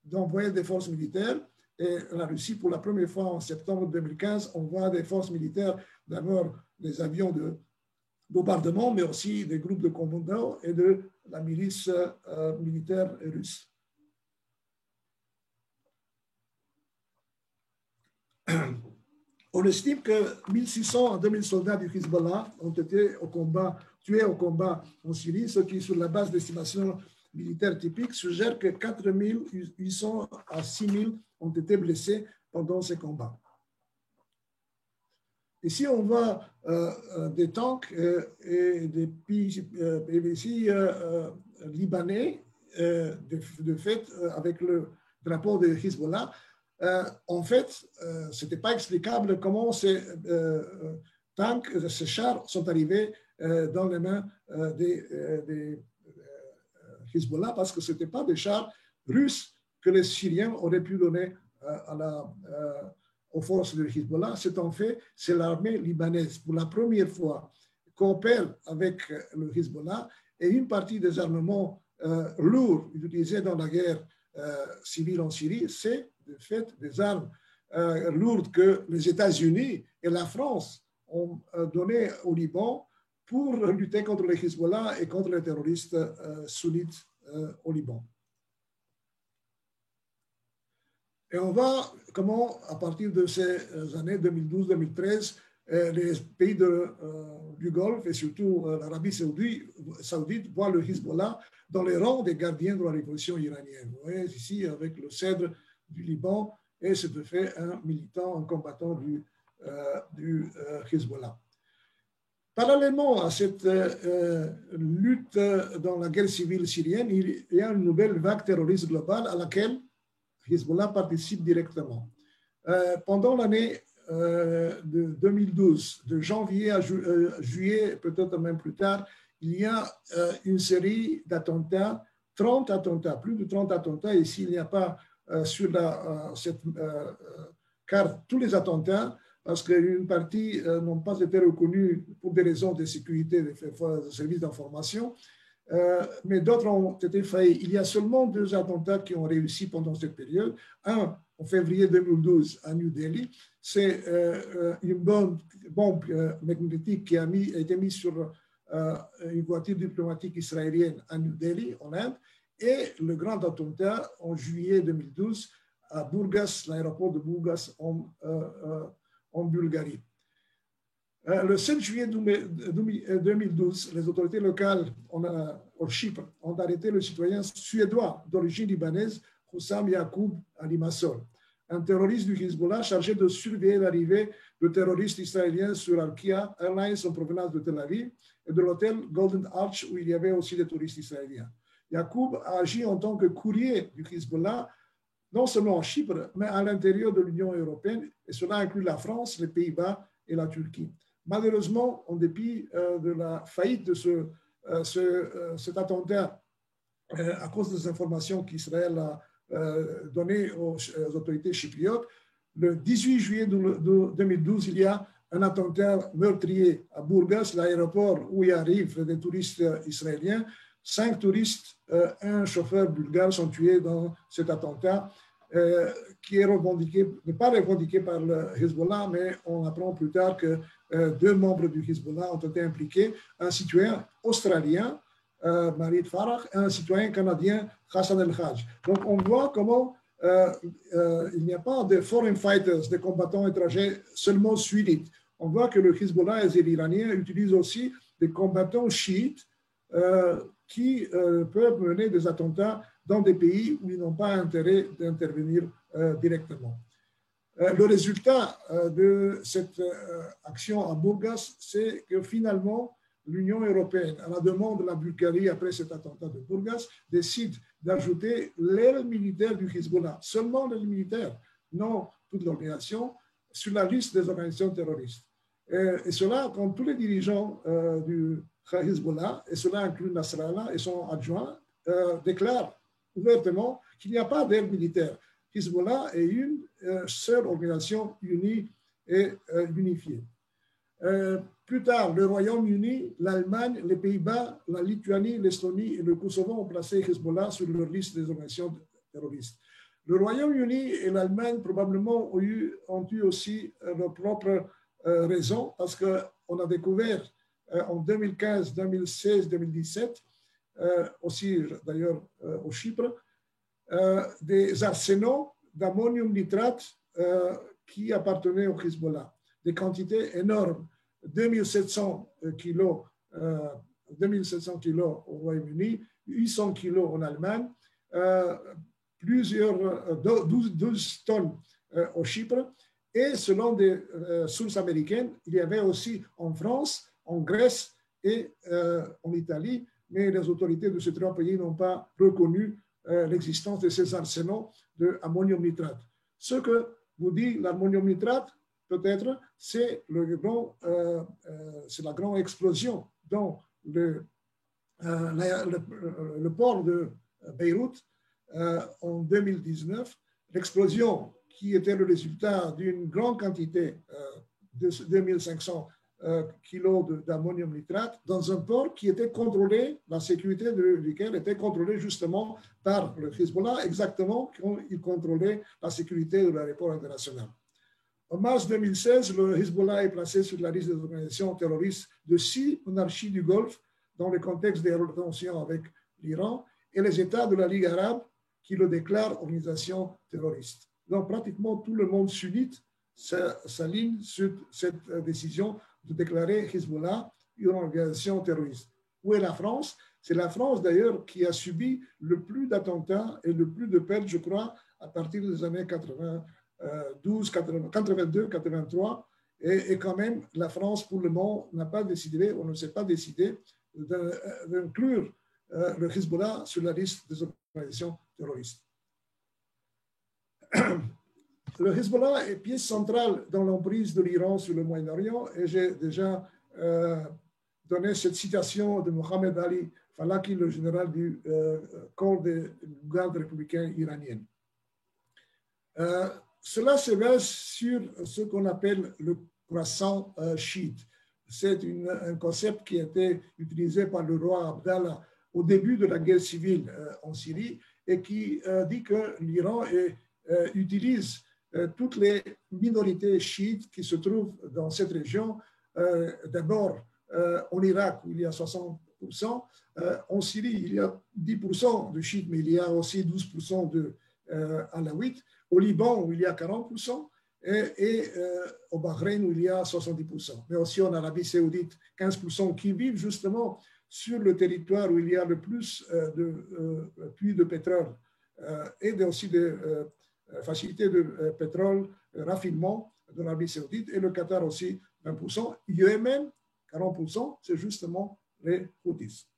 d'envoyer des forces militaires. Et la Russie, pour la première fois en septembre 2015, envoie des forces militaires, d'abord des avions de bombardement, mais aussi des groupes de commandos et de la milice militaire russe. On estime que 1600 à 2000 soldats du Hezbollah ont été tués au combat en Syrie, ce qui, sur la base d'estimation militaire typique, suggère que 4800 à 6000 ont été blessés pendant ces combats. Ici, on voit des tanks et des PVC libanais, de fait, avec le drapeau de Hezbollah. En fait, ce n'était pas explicable comment ces tanks, ces chars sont arrivés dans les mains des Hezbollah, parce que ce n'étaient pas des chars russes que les Syriens auraient pu donner aux forces de Hezbollah. C'est en fait, c'est l'armée libanaise, pour la première fois, coopère avec le Hezbollah, et une partie des armements lourds utilisés dans la guerre civile en Syrie, c'est de fait des armes lourdes que les États-Unis et la France ont données au Liban pour lutter contre le Hezbollah et contre les terroristes sunnites au Liban. Et on voit comment, à partir de ces années 2012-2013, les pays du Golfe et surtout l'Arabie saoudite voient le Hezbollah dans les rangs des gardiens de la révolution iranienne. Vous voyez ici avec le cèdre du Liban, et c'est de fait un militant, un combattant du Hezbollah. Parallèlement à cette lutte dans la guerre civile syrienne, il y a une nouvelle vague terroriste globale à laquelle Hezbollah participe directement. Pendant l'année de 2012, de janvier à juillet, peut-être même plus tard, il y a une série d'attentats, 30 attentats, plus de 30 attentats. Ici, il n'y a pas sur cette carte tous les attentats, parce qu'une partie n'ont pas été reconnus pour des raisons de sécurité des services d'information, mais d'autres ont été faillis. Il y a seulement 2 attentats qui ont réussi pendant cette période. Un, en février 2012, à New Delhi, c'est une bombe magnétique qui a été mise sur une voiture diplomatique israélienne à New Delhi, en Inde, et le grand attentat en juillet 2012 à Burgas, l'aéroport de Burgas en Bulgarie. Le 7 juillet 2012, les autorités locales en Chypre ont arrêté le citoyen suédois d'origine libanaise, Hussam Yacoub à Limassol, un terroriste du Hezbollah chargé de surveiller l'arrivée de terroristes israéliens sur Arkia Airlines en provenance de Tel Aviv et de l'hôtel Golden Arch où il y avait aussi des touristes israéliens. Yacoub a agi en tant que courrier du Hezbollah, non seulement en Chypre, mais à l'intérieur de l'Union européenne, et cela inclut la France, les Pays-Bas et la Turquie. Malheureusement, en dépit de la faillite de cet attentat, à cause des informations qu'Israël a données aux autorités chypriotes, le 18 juillet 2012, il y a un attentat meurtrier à Burgas, l'aéroport où y arrivent des touristes israéliens. 5 touristes, un chauffeur bulgare sont tués dans cet attentat qui n'est pas revendiqué par le Hezbollah, mais on apprend plus tard que 2 membres du Hezbollah ont été impliqués, un citoyen australien, Marid Farah, et un citoyen canadien, Hassan El-Hajj. Donc on voit comment il n'y a pas de foreign fighters, de combattants étrangers seulement sunnites. On voit que le Hezbollah et les Iraniens utilisent aussi des combattants chiites qui peuvent mener des attentats dans des pays où ils n'ont pas intérêt d'intervenir directement. Le résultat de cette action à Burgas, c'est que finalement, l'Union européenne, à la demande de la Bulgarie après cet attentat de Burgas, décide d'ajouter l'aile militaire du Hezbollah, seulement l'aile militaire, non toute l'organisation, sur la liste des organisations terroristes. Et cela, quand tous les dirigeants du Hezbollah, et cela inclut Nasrallah et son adjoint, déclare ouvertement qu'il n'y a pas d'aide militaire. Hezbollah est une seule organisation unie et unifiée. Plus tard, le Royaume-Uni, l'Allemagne, les Pays-Bas, la Lituanie, l'Estonie et le Kosovo ont placé Hezbollah sur leur liste des organisations terroristes. Le Royaume-Uni et l'Allemagne probablement ont eu aussi leurs propres raisons parce qu'on a découvert en 2015, 2016, 2017, aussi d'ailleurs au Chypre, des arsenaux d'ammonium nitrate qui appartenaient au Hezbollah, des quantités énormes, 2700 kilos au Royaume-Uni, 800 kilos en Allemagne, 12 tonnes au Chypre, et selon des sources américaines, il y avait aussi en France, en Grèce et en Italie, mais les autorités de ces trois pays n'ont pas reconnu l'existence de ces arsenaux d'ammonium nitrate. Ce que vous dit l'ammonium nitrate, peut-être, c'est la grande explosion dans le port de Beyrouth en 2019. L'explosion qui était le résultat d'une grande quantité de 2500 kilos d'ammonium nitrate dans un port qui était contrôlé, la sécurité duquel était contrôlée justement par le Hezbollah, exactement comme il contrôlait la sécurité de l'aéroport international. En mars 2016, le Hezbollah est placé sur la liste des organisations terroristes de 6 monarchies du Golfe dans le contexte des relations avec l'Iran et les États de la Ligue arabe qui le déclarent organisation terroriste. Donc pratiquement tout le monde sunnite s'aligne sur cette décision de déclarer Hezbollah une organisation terroriste. Où est la France? C'est la France d'ailleurs qui a subi le plus d'attentats et le plus de pertes, je crois, à partir des années 82, 83. Et quand même, la France, pour le moment, n'a pas décidé, on ne s'est pas décidé d'inclure le Hezbollah sur la liste des organisations terroristes. Le Hezbollah est pièce centrale dans l'emprise de l'Iran sur le Moyen-Orient et j'ai déjà donné cette citation de Mohamed Ali Falaki, le général du corps de garde républicaine iranienne. Cela se base sur ce qu'on appelle le croissant chiite. C'est un concept qui a été utilisé par le roi Abdallah au début de la guerre civile en Syrie et qui dit que l'Iran utilise toutes les minorités chiites qui se trouvent dans cette région, d'abord en Irak où il y a 60%, en Syrie il y a 10% de chiites, mais il y a aussi 12% de alaouites, au Liban où il y a 40%, et au Bahreïn où il y a 70%, mais aussi en Arabie Saoudite 15% qui vivent justement sur le territoire où il y a le plus de puits de pétrole et aussi des facilités de pétrole, raffinement de l'Arabie Saoudite, et le Qatar aussi 20%. Yémen, 40%, c'est justement les Houthis.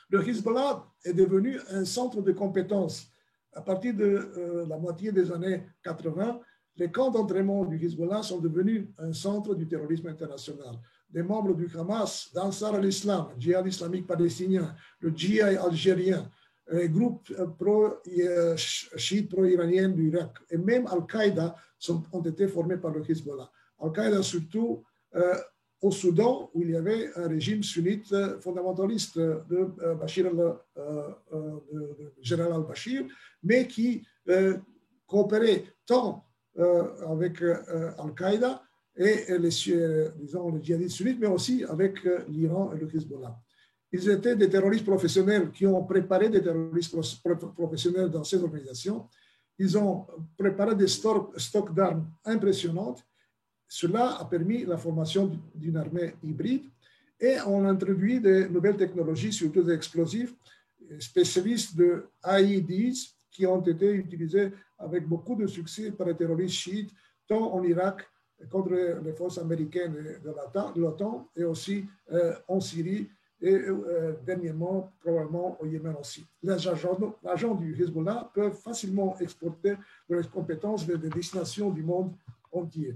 Le Hezbollah est devenu un centre de compétences. À partir de la moitié des années 80, les camps d'entraînement du Hezbollah sont devenus un centre du terrorisme international. Des membres du Hamas, d'Ansar al-Islam, le djihad islamique palestinien, le djihad algérien, les groupes chiites pro-iraniens du Irak et même Al-Qaïda ont été formés par le Hezbollah. Al-Qaïda surtout au Soudan où il y avait un régime sunnite fondamentaliste de général al-Bashir, mais qui coopérait tant avec Al-Qaïda et les djihadistes sunnites, mais aussi avec l'Iran et le Hezbollah. Ils étaient des terroristes professionnels qui ont préparé des terroristes professionnels dans ces organisations. Ils ont préparé des stocks d'armes impressionnantes. Cela a permis la formation d'une armée hybride et on a introduit de nouvelles technologies, surtout des explosifs, spécialistes de IEDs qui ont été utilisés avec beaucoup de succès par les terroristes chiites, tant en Irak contre les forces américaines de l'OTAN et aussi en Syrie et dernièrement probablement au Yémen aussi. Les agents du Hezbollah peuvent facilement exporter leurs compétences vers des destinations du monde entier.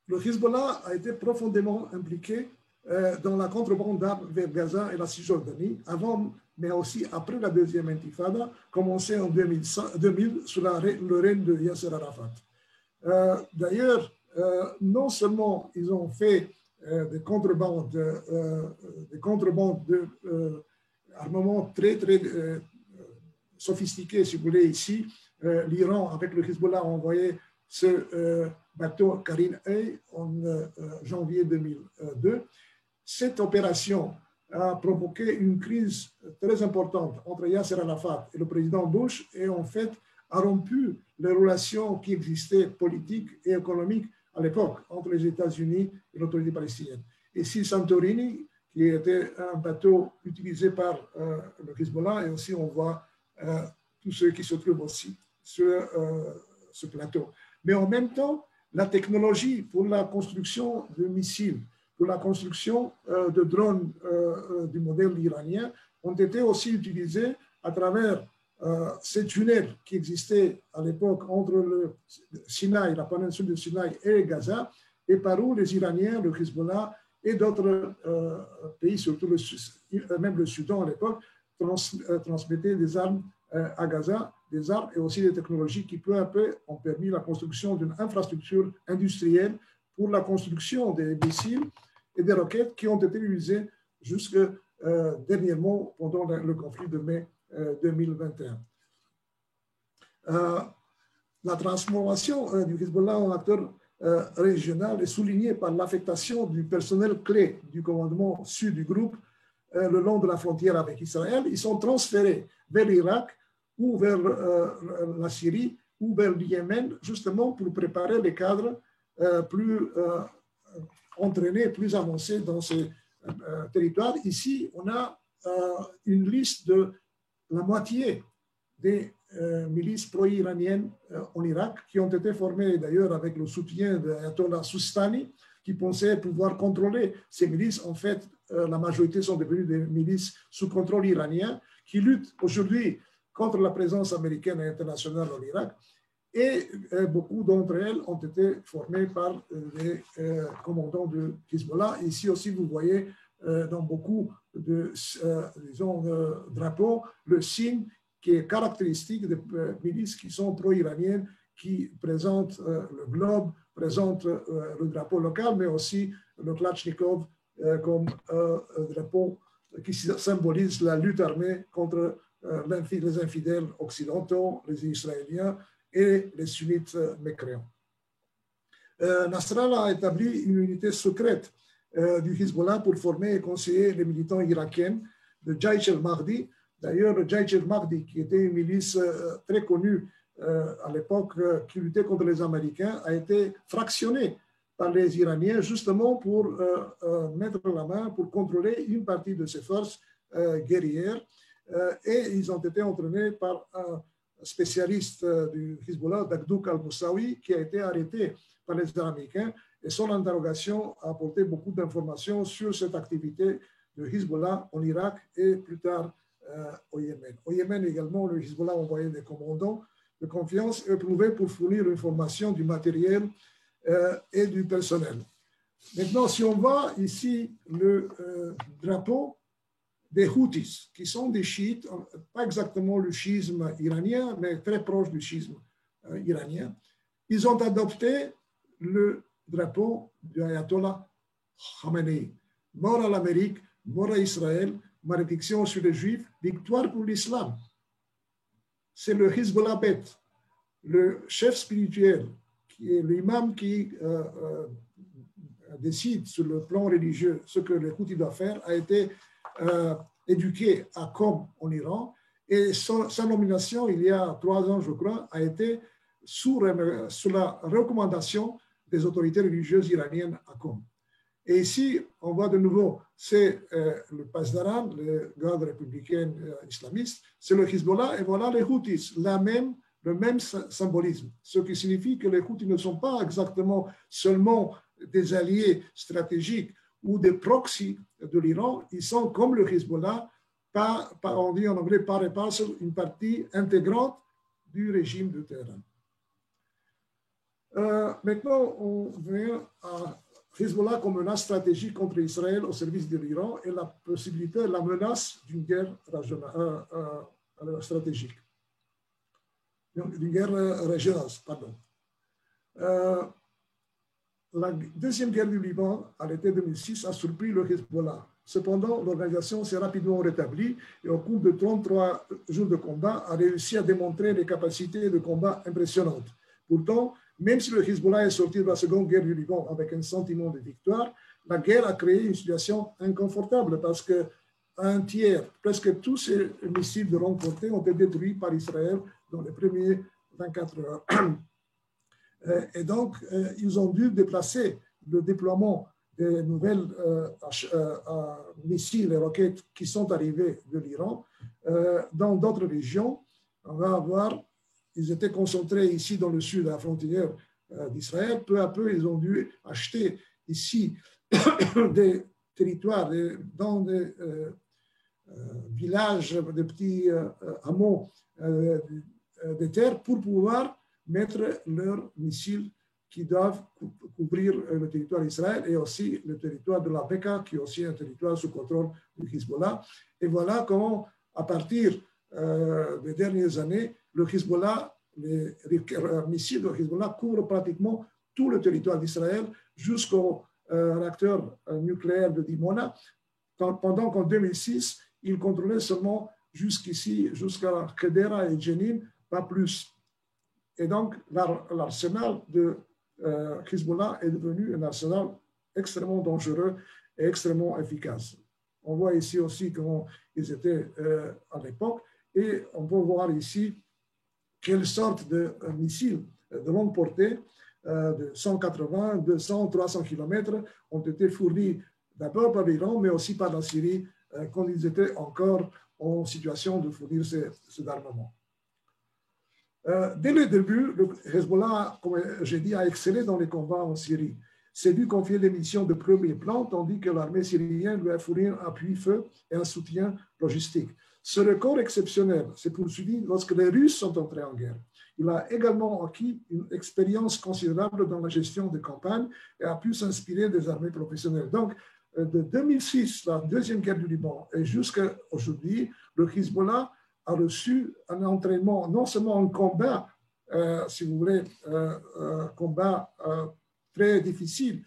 le Hezbollah a été profondément impliqué dans la contrebande d'armes vers Gaza et la Cisjordanie, avant, mais aussi après la deuxième intifada, commencée en 2000 sous le règne de Yasser Arafat. D'ailleurs, non seulement ils ont fait des contrebandes d'armements très sophistiqués, si vous voulez, ici. L'Iran, avec le Hezbollah, a envoyé ce bateau Karin Ey en janvier 2002. Cette opération a provoqué une crise très importante entre Yasser Arafat et le président Bush et en fait a rompu les relations qui existaient politiques et économiques à l'époque entre les États-Unis et l'autorité palestinienne. Ici, Santorini, qui était un bateau utilisé par le Hezbollah, et aussi on voit tous ceux qui se trouvent aussi sur ce plateau. Mais en même temps, la technologie pour la construction de missiles, pour la construction de drones du modèle iranien ont été aussi utilisées à travers ces tunnels qui existaient à l'époque entre le Sinaï, la péninsule du Sinaï et Gaza, et par où les Iraniens, le Hezbollah et d'autres pays, surtout même le Soudan à l'époque, transmettaient des armes à Gaza, des armes et aussi des technologies qui peu à peu ont permis la construction d'une infrastructure industrielle pour la construction des missiles et des roquettes qui ont été utilisées jusque dernièrement pendant le conflit de mai 2021. La transformation du Hezbollah en acteur régional est soulignée par l'affectation du personnel clé du commandement sud du groupe le long de la frontière avec Israël. Ils sont transférés vers l'Irak ou vers la Syrie ou vers le Yémen, justement pour préparer les cadres plus entraînés, plus avancés dans ces territoires. Ici, on a une liste de la moitié des milices pro-iraniennes en Irak qui ont été formées d'ailleurs avec le soutien de l'ayatollah Soustani qui pensait pouvoir contrôler ces milices. En fait, la majorité sont devenues des milices sous contrôle iranien qui luttent aujourd'hui contre la présence américaine et internationale en Irak. Et beaucoup d'entre elles ont été formées par les commandants de Hezbollah. Ici aussi, vous voyez dans beaucoup de drapeaux le signe qui est caractéristique des milices qui sont pro-iraniennes, qui présentent le globe, présentent le drapeau local, mais aussi le Kalachnikov comme drapeau qui symbolise la lutte armée contre les infidèles occidentaux, les Israéliens et les sunnites mécréants. Nasrallah a établi une unité secrète du Hezbollah pour former et conseiller les militants irakiens de Jaish el-Mahdi. D'ailleurs, le Jaish el-Mahdi, qui était une milice très connue à l'époque, qui luttait contre les Américains, a été fractionné par les Iraniens justement pour mettre la main, pour contrôler une partie de ces forces guerrières. Et ils ont été entraînés par un spécialiste du Hezbollah, Dagdouk al-Moussaoui, qui a été arrêté par les Américains. Et son interrogation a apporté beaucoup d'informations sur cette activité de Hezbollah en Irak et plus tard au Yémen. Au Yémen également, le Hezbollah a envoyé des commandants de confiance éprouvés pour fournir l'information du matériel et du personnel. Maintenant, si on voit ici le drapeau des Houthis, qui sont des chiites, pas exactement le schisme iranien, mais très proche du schisme iranien, ils ont adopté le drapeau de l'ayatollah Khamenei. Mort à l'Amérique, mort à Israël, malédiction sur les Juifs, victoire pour l'islam. C'est le Hezbollah Bet, le chef spirituel, qui est l'imam qui décide sur le plan religieux ce que les Houthis doivent faire, a été éduqué à Qom en Iran et sa nomination il y a 3 ans, je crois, a été sous la recommandation des autorités religieuses iraniennes à Qom. Et ici, on voit de nouveau, c'est le Pasdaran, le garde républicain islamiste, c'est le Hezbollah, et voilà les Houthis, le même symbolisme. Ce qui signifie que les Houthis ne sont pas exactement seulement des alliés stratégiques ou des proxys de l'Iran, ils sont comme le Hezbollah, on dit en anglais part et parcel, une partie intégrante du régime de Téhéran. Maintenant, on vient à Hezbollah comme menace stratégique contre Israël au service de l'Iran et la possibilité, la menace d'une guerre stratégique, d'une guerre régionale, pardon. La deuxième guerre du Liban, à l'été 2006, a surpris le Hezbollah. Cependant, l'organisation s'est rapidement rétablie et au cours de 33 jours de combat, a réussi à démontrer des capacités de combat impressionnantes. Pourtant, même si le Hezbollah est sorti de la seconde guerre du Liban avec un sentiment de victoire, la guerre a créé une situation inconfortable parce que un tiers, presque tous ces missiles de longue portée ont été détruits par Israël dans les premiers 24 heures. Et donc, ils ont dû déplacer le déploiement des nouvelles missiles et roquettes qui sont arrivés de l'Iran dans d'autres régions. On va avoir, ils étaient concentrés ici dans le sud, à la frontière d'Israël. Peu à peu, ils ont dû acheter ici des territoires dans des villages, des petits hameaux de terre pour pouvoir mettre leurs missiles qui doivent couvrir le territoire d'Israël et aussi le territoire de la Beka, qui est aussi un territoire sous contrôle du Hezbollah. Et voilà comment, à partir des dernières années, le Hezbollah, les missiles de Hezbollah couvrent pratiquement tout le territoire d'Israël jusqu'au réacteur nucléaire de Dimona, pendant qu'en 2006, ils contrôlaient seulement jusqu'ici, jusqu'à Khedera et Jenin, pas plus. Et donc, l'arsenal de Hezbollah est devenu un arsenal extrêmement dangereux et extrêmement efficace. On voit ici aussi comment ils étaient à l'époque et on peut voir ici quelle sorte de missiles de longue portée de 180, 200, 300 km ont été fournis d'abord par l'Iran, mais aussi par la Syrie quand ils étaient encore en situation de fournir ces armements. Dès le début, le Hezbollah, comme j'ai dit, a excellé dans les combats en Syrie. C'est lui confier des missions de premier plan, tandis que l'armée syrienne lui a fourni un appui-feu et un soutien logistique. Ce record exceptionnel s'est poursuivi lorsque les Russes sont entrés en guerre. Il a également acquis une expérience considérable dans la gestion des campagnes et a pu s'inspirer des armées professionnelles. Donc, de 2006, la deuxième guerre du Liban, et jusqu'à aujourd'hui, le Hezbollah a reçu un entraînement, non seulement en combat, si vous voulez, combat très difficile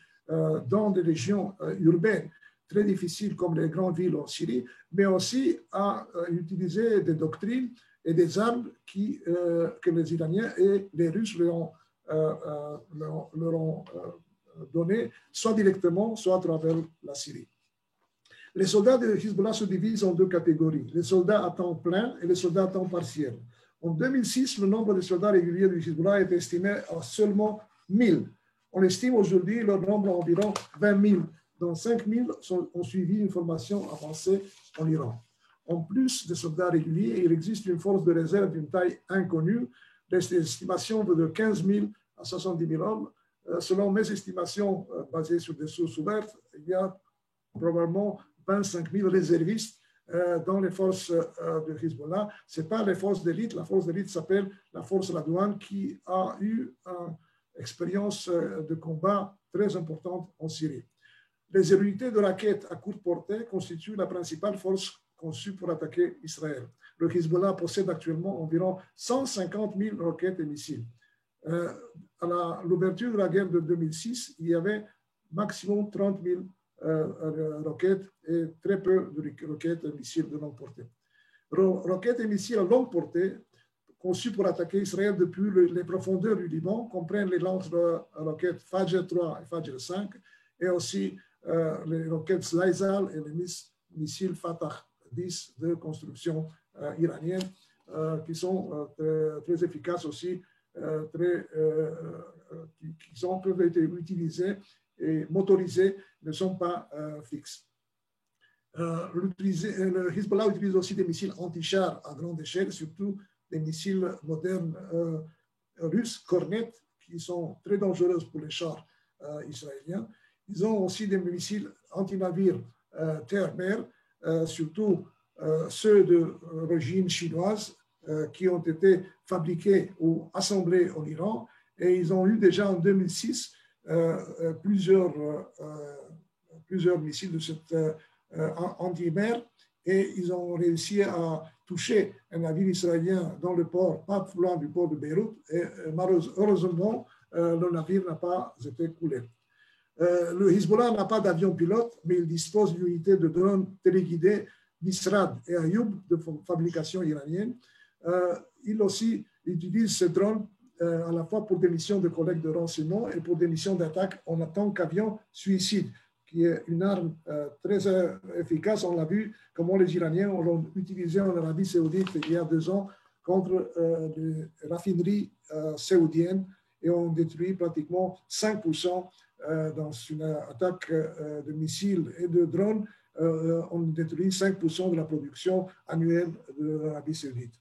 dans des régions urbaines, très difficiles comme les grandes villes en Syrie, mais aussi à utiliser des doctrines et des armes que les Iraniens et les Russes leur ont données, soit directement, soit à travers la Syrie. Les soldats de Hezbollah se divisent en deux catégories, les soldats à temps plein et les soldats à temps partiel. En 2006, le nombre de soldats réguliers du Hezbollah est estimé à seulement 1000. On estime aujourd'hui leur nombre à environ 20 000, dont 5 000 ont suivi une formation avancée en Iran. En plus des soldats réguliers, il existe une force de réserve d'une taille inconnue. Les estimations vont de 15 000 à 70 000 hommes. Selon mes estimations basées sur des sources ouvertes, il y a probablement 25 000 réservistes dans les forces de Hezbollah. Ce n'est pas les forces d'élite. La force d'élite s'appelle la force Radouane qui a eu une expérience de combat très importante en Syrie. Les unités de raquettes à courte portée constituent la principale force conçue pour attaquer Israël. Le Hezbollah possède actuellement environ 150 000 roquettes et missiles. À l'ouverture de la guerre de 2006, il y avait maximum 30 000 roquettes et très peu de roquettes et missiles de longue portée. Roquettes et missiles à longue portée conçus pour attaquer Israël depuis les profondeurs du Liban comprennent les lance-roquettes Fajr 3 et Fajr 5 et aussi les roquettes Slaizal et les missiles Fatah 10 de construction iranienne qui sont très efficaces aussi, qui peuvent être utilisés et motorisés, ne sont pas fixes. Le Hezbollah utilise aussi des missiles anti-chars à grande échelle, surtout des missiles modernes russes, Kornet, qui sont très dangereuses pour les chars israéliens. Ils ont aussi des missiles anti-navires terre-mer, surtout ceux de l'origine chinoise qui ont été fabriqués ou assemblés en Iran Et ils ont eu déjà en 2006 plusieurs missiles de cette anti-mer, et ils ont réussi à toucher un navire israélien dans le port, pas loin du port de Beyrouth, et heureusement, le navire n'a pas été coulé. Le Hezbollah n'a pas d'avion pilote, mais il dispose d'une unité de drones téléguidés Misrad et Ayoub de fabrication iranienne. Il aussi utilise ces drones à la fois pour des missions de collecte de renseignements et pour des missions d'attaque en tant qu'avion suicide, qui est une arme très efficace. On l'a vu comment les Iraniens l'ont utilisé en Arabie Saoudite il y a 2 ans contre les raffineries saoudiennes, et ont détruit pratiquement 5% dans une attaque de missiles et de drones. On détruit 5% de la production annuelle de l'Arabie Saoudite.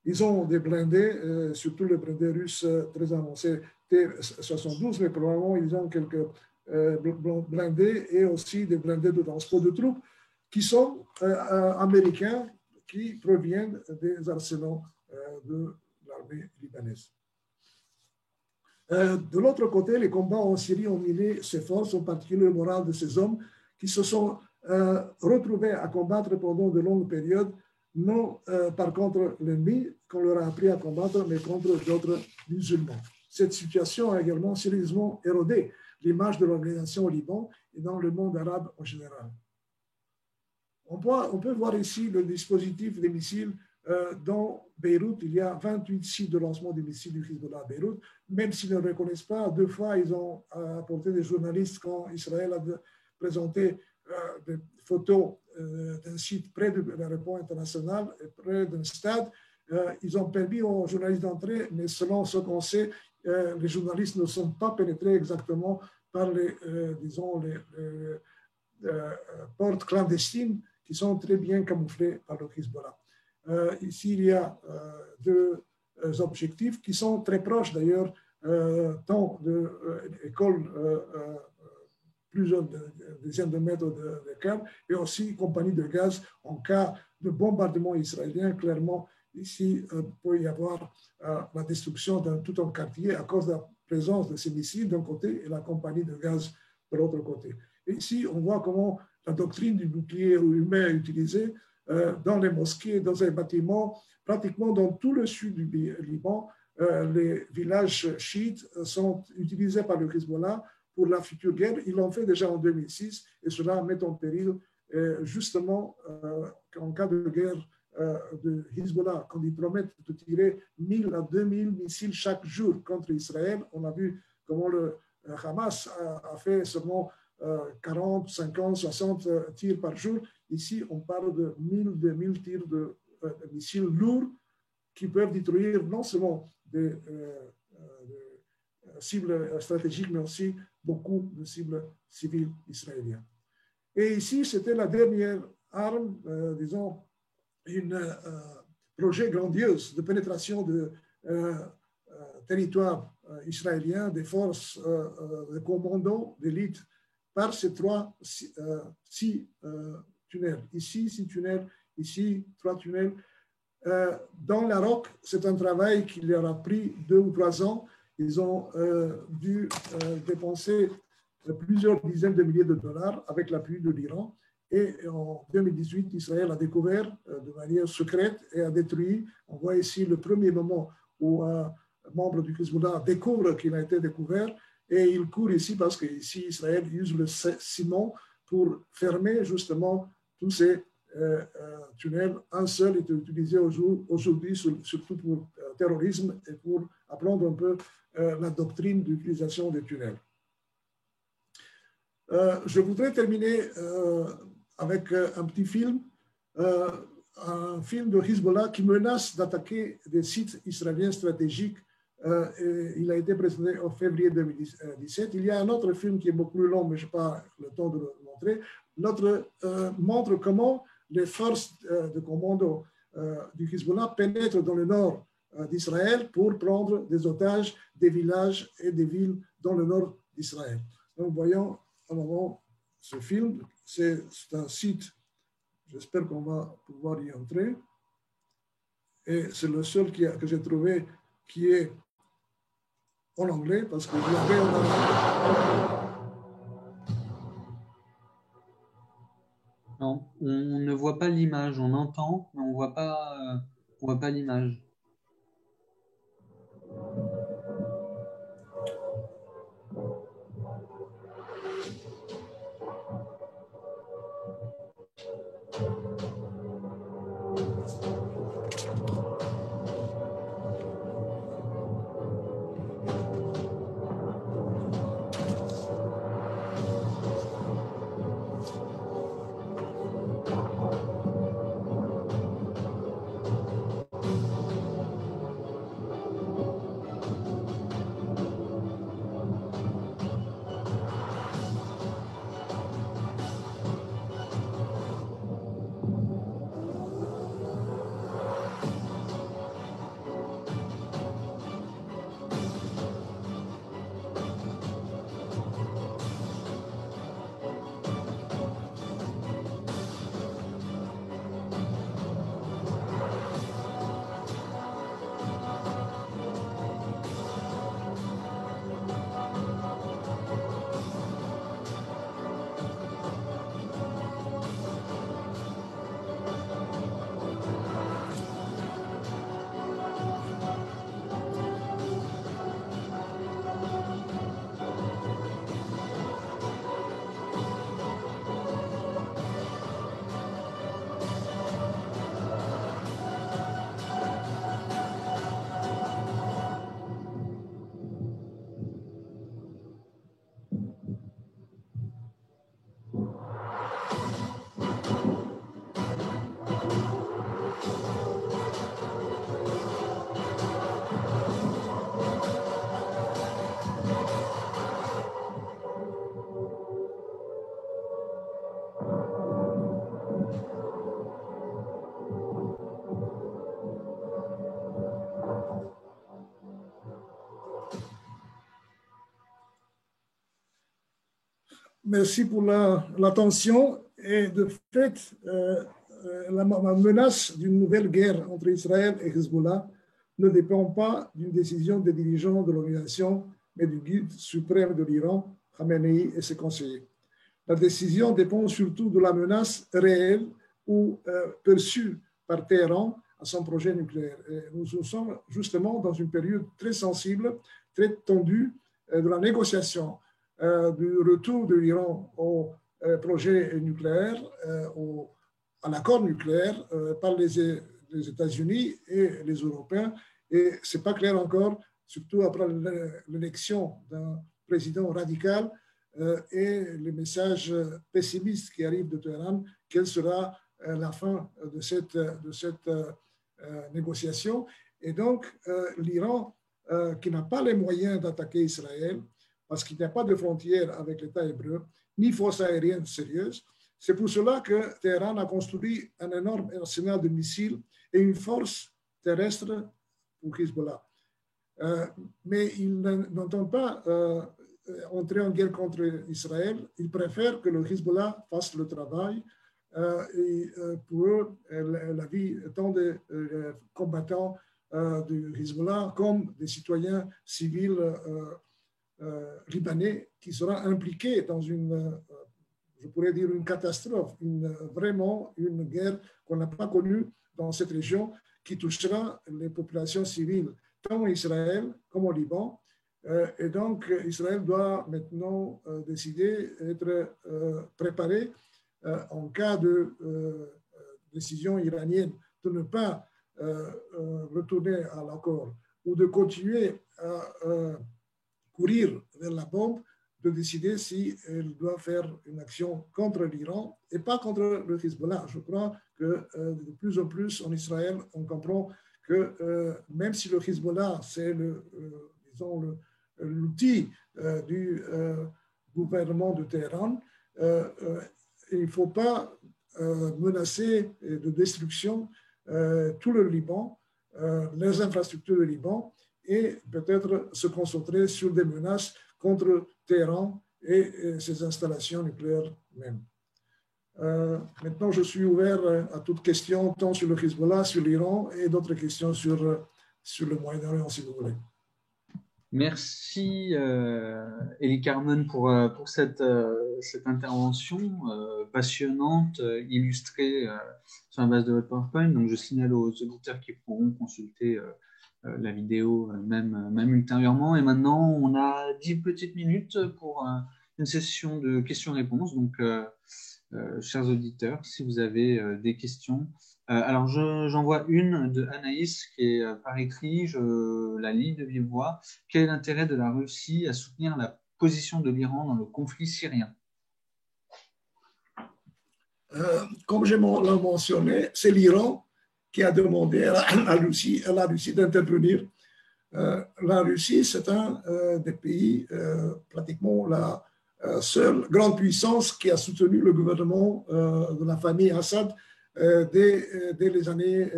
Ils ont des blindés, surtout le blindé russe très avancé T-72, mais probablement ils ont quelques blindés et aussi des blindés de transport de troupes qui sont américains, qui proviennent des arsenaux de l'armée libanaise. De l'autre côté, les combats en Syrie ont miné ces forces, en particulier le moral de ces hommes qui se sont retrouvés à combattre pendant de longues périodes, non par contre l'ennemi qu'on leur a appris à combattre, mais contre d'autres musulmans. Cette situation a également sérieusement érodé l'image de l'organisation au Liban et dans le monde arabe en général. On peut voir ici le dispositif des missiles. Dans Beyrouth, il y a 28 sites de lancement des missiles du Hezbollah à Beyrouth. Même s'ils ne le reconnaissent pas, 2 fois, ils ont apporté des journalistes quand Israël a présenté des photos d'un site près de l'aéroport international, près d'un stade. Ils ont permis aux journalistes d'entrer, mais selon ce qu'on sait, les journalistes ne sont pas pénétrés exactement par les portes clandestines qui sont très bien camouflées par le Hezbollah. Ici, il y a 2 objectifs qui sont très proches d'ailleurs, tant d'écoles plusieurs dizaines de mètres d'écart, et aussi compagnie de gaz en cas de bombardement israélien. Clairement, ici, il peut y avoir la destruction de tout un quartier à cause de la présence de ces missiles d'un côté et la compagnie de gaz de l'autre côté. Et ici, on voit comment la doctrine du bouclier humain est utilisée dans les mosquées, dans les bâtiments, pratiquement dans tout le sud du Liban. Les villages chiites sont utilisés par le Hezbollah pour la future guerre. Ils l'ont fait déjà en 2006 et cela met en péril justement en cas de guerre de Hezbollah, quand ils promettent de tirer 1000 à 2000 missiles chaque jour contre Israël. On a vu comment le Hamas a fait seulement 40, 50, 60 tirs par jour. Ici, on parle de 1000, 2000 tirs de missiles lourds qui peuvent détruire non seulement des cibles stratégiques, mais aussi beaucoup de cibles civiles israéliennes. Et ici, c'était la dernière arme, disons, un projet grandiose de pénétration de territoire israélien, des forces de commando d'élite par ces 6 tunnels. Ici, 6 tunnels, ici, 3 tunnels. Dans la ROC, c'est un travail qui leur a pris 2 ou 3 ans. Ils ont dû dépenser plusieurs dizaines de milliers de dollars avec l'appui de l'Iran. Et en 2018, Israël a découvert de manière secrète et a détruit. On voit ici le premier moment où un membre du Hezbollah découvre qu'il a été découvert. Et il court ici parce que ici, Israël use le ciment pour fermer justement tous ces tunnels. Un seul est utilisé aujourd'hui, surtout pour terrorisme et pour apprendre un peu la doctrine d'utilisation des tunnels. Je voudrais terminer avec un petit film, un film de Hezbollah qui menace d'attaquer des sites israéliens stratégiques. Il a été présenté en février 2017. Il y a un autre film qui est beaucoup plus long, mais je n'ai pas le temps de le montrer. L'autre montre comment les forces de commando du Hezbollah pénètrent dans le nord d'Israël pour prendre des otages des villages et des villes dans le nord d'Israël. Donc, voyons un moment ce film. C'est un site, j'espère qu'on va pouvoir y entrer. Et c'est le seul que j'ai trouvé qui est en anglais, parce que l'anglais, on a... Non, on ne voit pas l'image, on entend, mais on voit pas l'image. Merci pour l'attention. Et de fait, la menace d'une nouvelle guerre entre Israël et Hezbollah ne dépend pas d'une décision des dirigeants de l'organisation, mais du guide suprême de l'Iran, Khamenei et ses conseillers. La décision dépend surtout de la menace réelle ou perçue par Téhéran à son projet nucléaire. Et nous sommes justement dans une période très sensible, très tendue de la négociation du retour de l'Iran au projet nucléaire, à l'accord nucléaire par les États-Unis et les Européens. Et ce n'est pas clair encore, surtout après l'élection d'un président radical et les messages pessimistes qui arrivent de Téhéran, quelle sera la fin de cette négociation. Et donc, l'Iran, qui n'a pas les moyens d'attaquer Israël, parce qu'il n'y a pas de frontière avec l'État hébreu, ni force aérienne sérieuse. C'est pour cela que Téhéran a construit un énorme arsenal de missiles et une force terrestre pour Hezbollah. Mais il n'entend pas entrer en guerre contre Israël. Il préfère que le Hezbollah fasse le travail. Et pour eux, la vie tant des combattants du Hezbollah comme des citoyens civils libanais qui sera impliqué dans une, je pourrais dire, une catastrophe, vraiment une guerre qu'on n'a pas connue dans cette région qui touchera les populations civiles, tant en Israël comme au Liban. Et donc, Israël doit maintenant décider, être préparé en cas de décision iranienne de ne pas retourner à l'accord ou de continuer à courir vers la bombe, de décider si elle doit faire une action contre l'Iran et pas contre le Hezbollah. Je crois que de plus en plus en Israël, on comprend que même si le Hezbollah, c'est l'outil du gouvernement de Téhéran, il ne faut pas menacer de destruction tout le Liban, les infrastructures du Liban, et peut-être se concentrer sur des menaces contre Téhéran et ses installations nucléaires même. Maintenant, je suis ouvert à toutes questions, tant sur le Hezbollah, sur l'Iran et d'autres questions sur le Moyen-Orient, si vous voulez. Merci Elie Carmen pour cette intervention passionnante, illustrée sur la base de votre PowerPoint. Donc, je signale aux auditeurs qui pourront consulter la vidéo même ultérieurement. Et maintenant, on a 10 petites minutes pour une session de questions-réponses. Donc, chers auditeurs, si vous avez des questions. Alors, j'en vois une de Anaïs qui est par écrit, je la lis de vive voix. Quel est l'intérêt de la Russie à soutenir la position de l'Iran dans le conflit syrien? Comme je l'ai mentionné, c'est l'Iran qui a demandé à la Russie d'intervenir. La Russie, c'est un des pays, pratiquement la seule grande puissance qui a soutenu le gouvernement de la famille Assad dès les années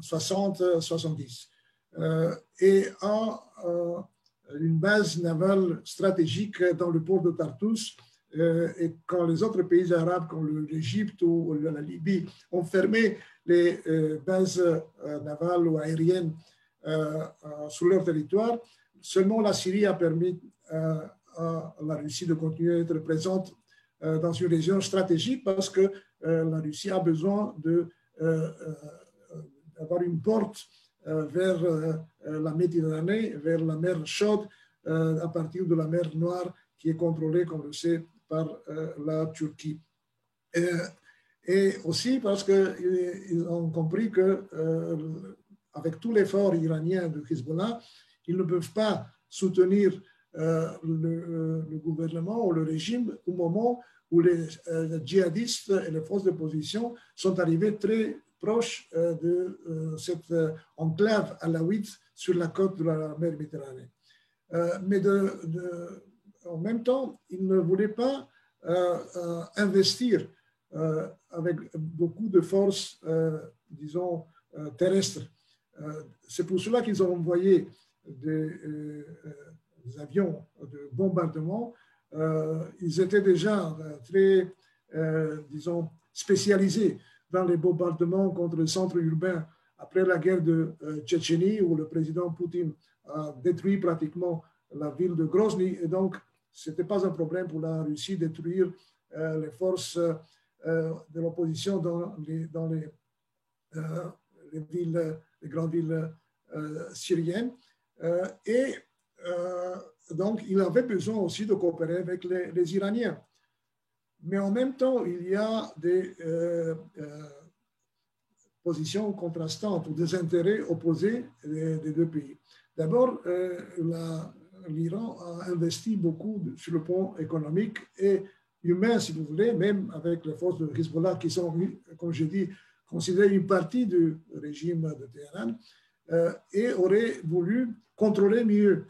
60-70 et a une base navale stratégique dans le port de Tartus. Et quand les autres pays arabes, comme l'Égypte ou la Libye, ont fermé les bases navales ou aériennes sur leur territoire, seulement la Syrie a permis à la Russie de continuer à être présente dans une région stratégique parce que la Russie a besoin d'avoir une porte vers la Méditerranée, vers la mer chaude, à partir de la mer Noire qui est contrôlée, comme on le sait, par la Turquie. Et aussi parce qu'ils ont compris que avec tout l'effort iranien de Hezbollah, ils ne peuvent pas soutenir le gouvernement ou le régime au moment où les djihadistes et les forces d'opposition sont arrivés très proches de cette enclave alaouite sur la côte de la mer Méditerranée. Mais en même temps, ils ne voulaient pas investir avec beaucoup de forces, disons, terrestres. C'est pour cela qu'ils ont envoyé des avions de bombardement. Ils étaient déjà très, disons, spécialisés dans les bombardements contre le centre urbain après la guerre de Tchétchénie, où le président Poutine a détruit pratiquement la ville de Grozny. Et donc, ce n'était pas un problème pour la Russie de détruire les forces de l'opposition dans les grandes villes syriennes. Et donc, il avait besoin aussi de coopérer avec les Iraniens. Mais en même temps, il y a des positions contrastantes ou des intérêts opposés des deux pays. D'abord, l'Iran a investi beaucoup sur le plan économique et humain, si vous voulez, même avec les forces de Hezbollah qui sont, comme je dis, considérées une partie du régime de Téhéran et aurait voulu contrôler mieux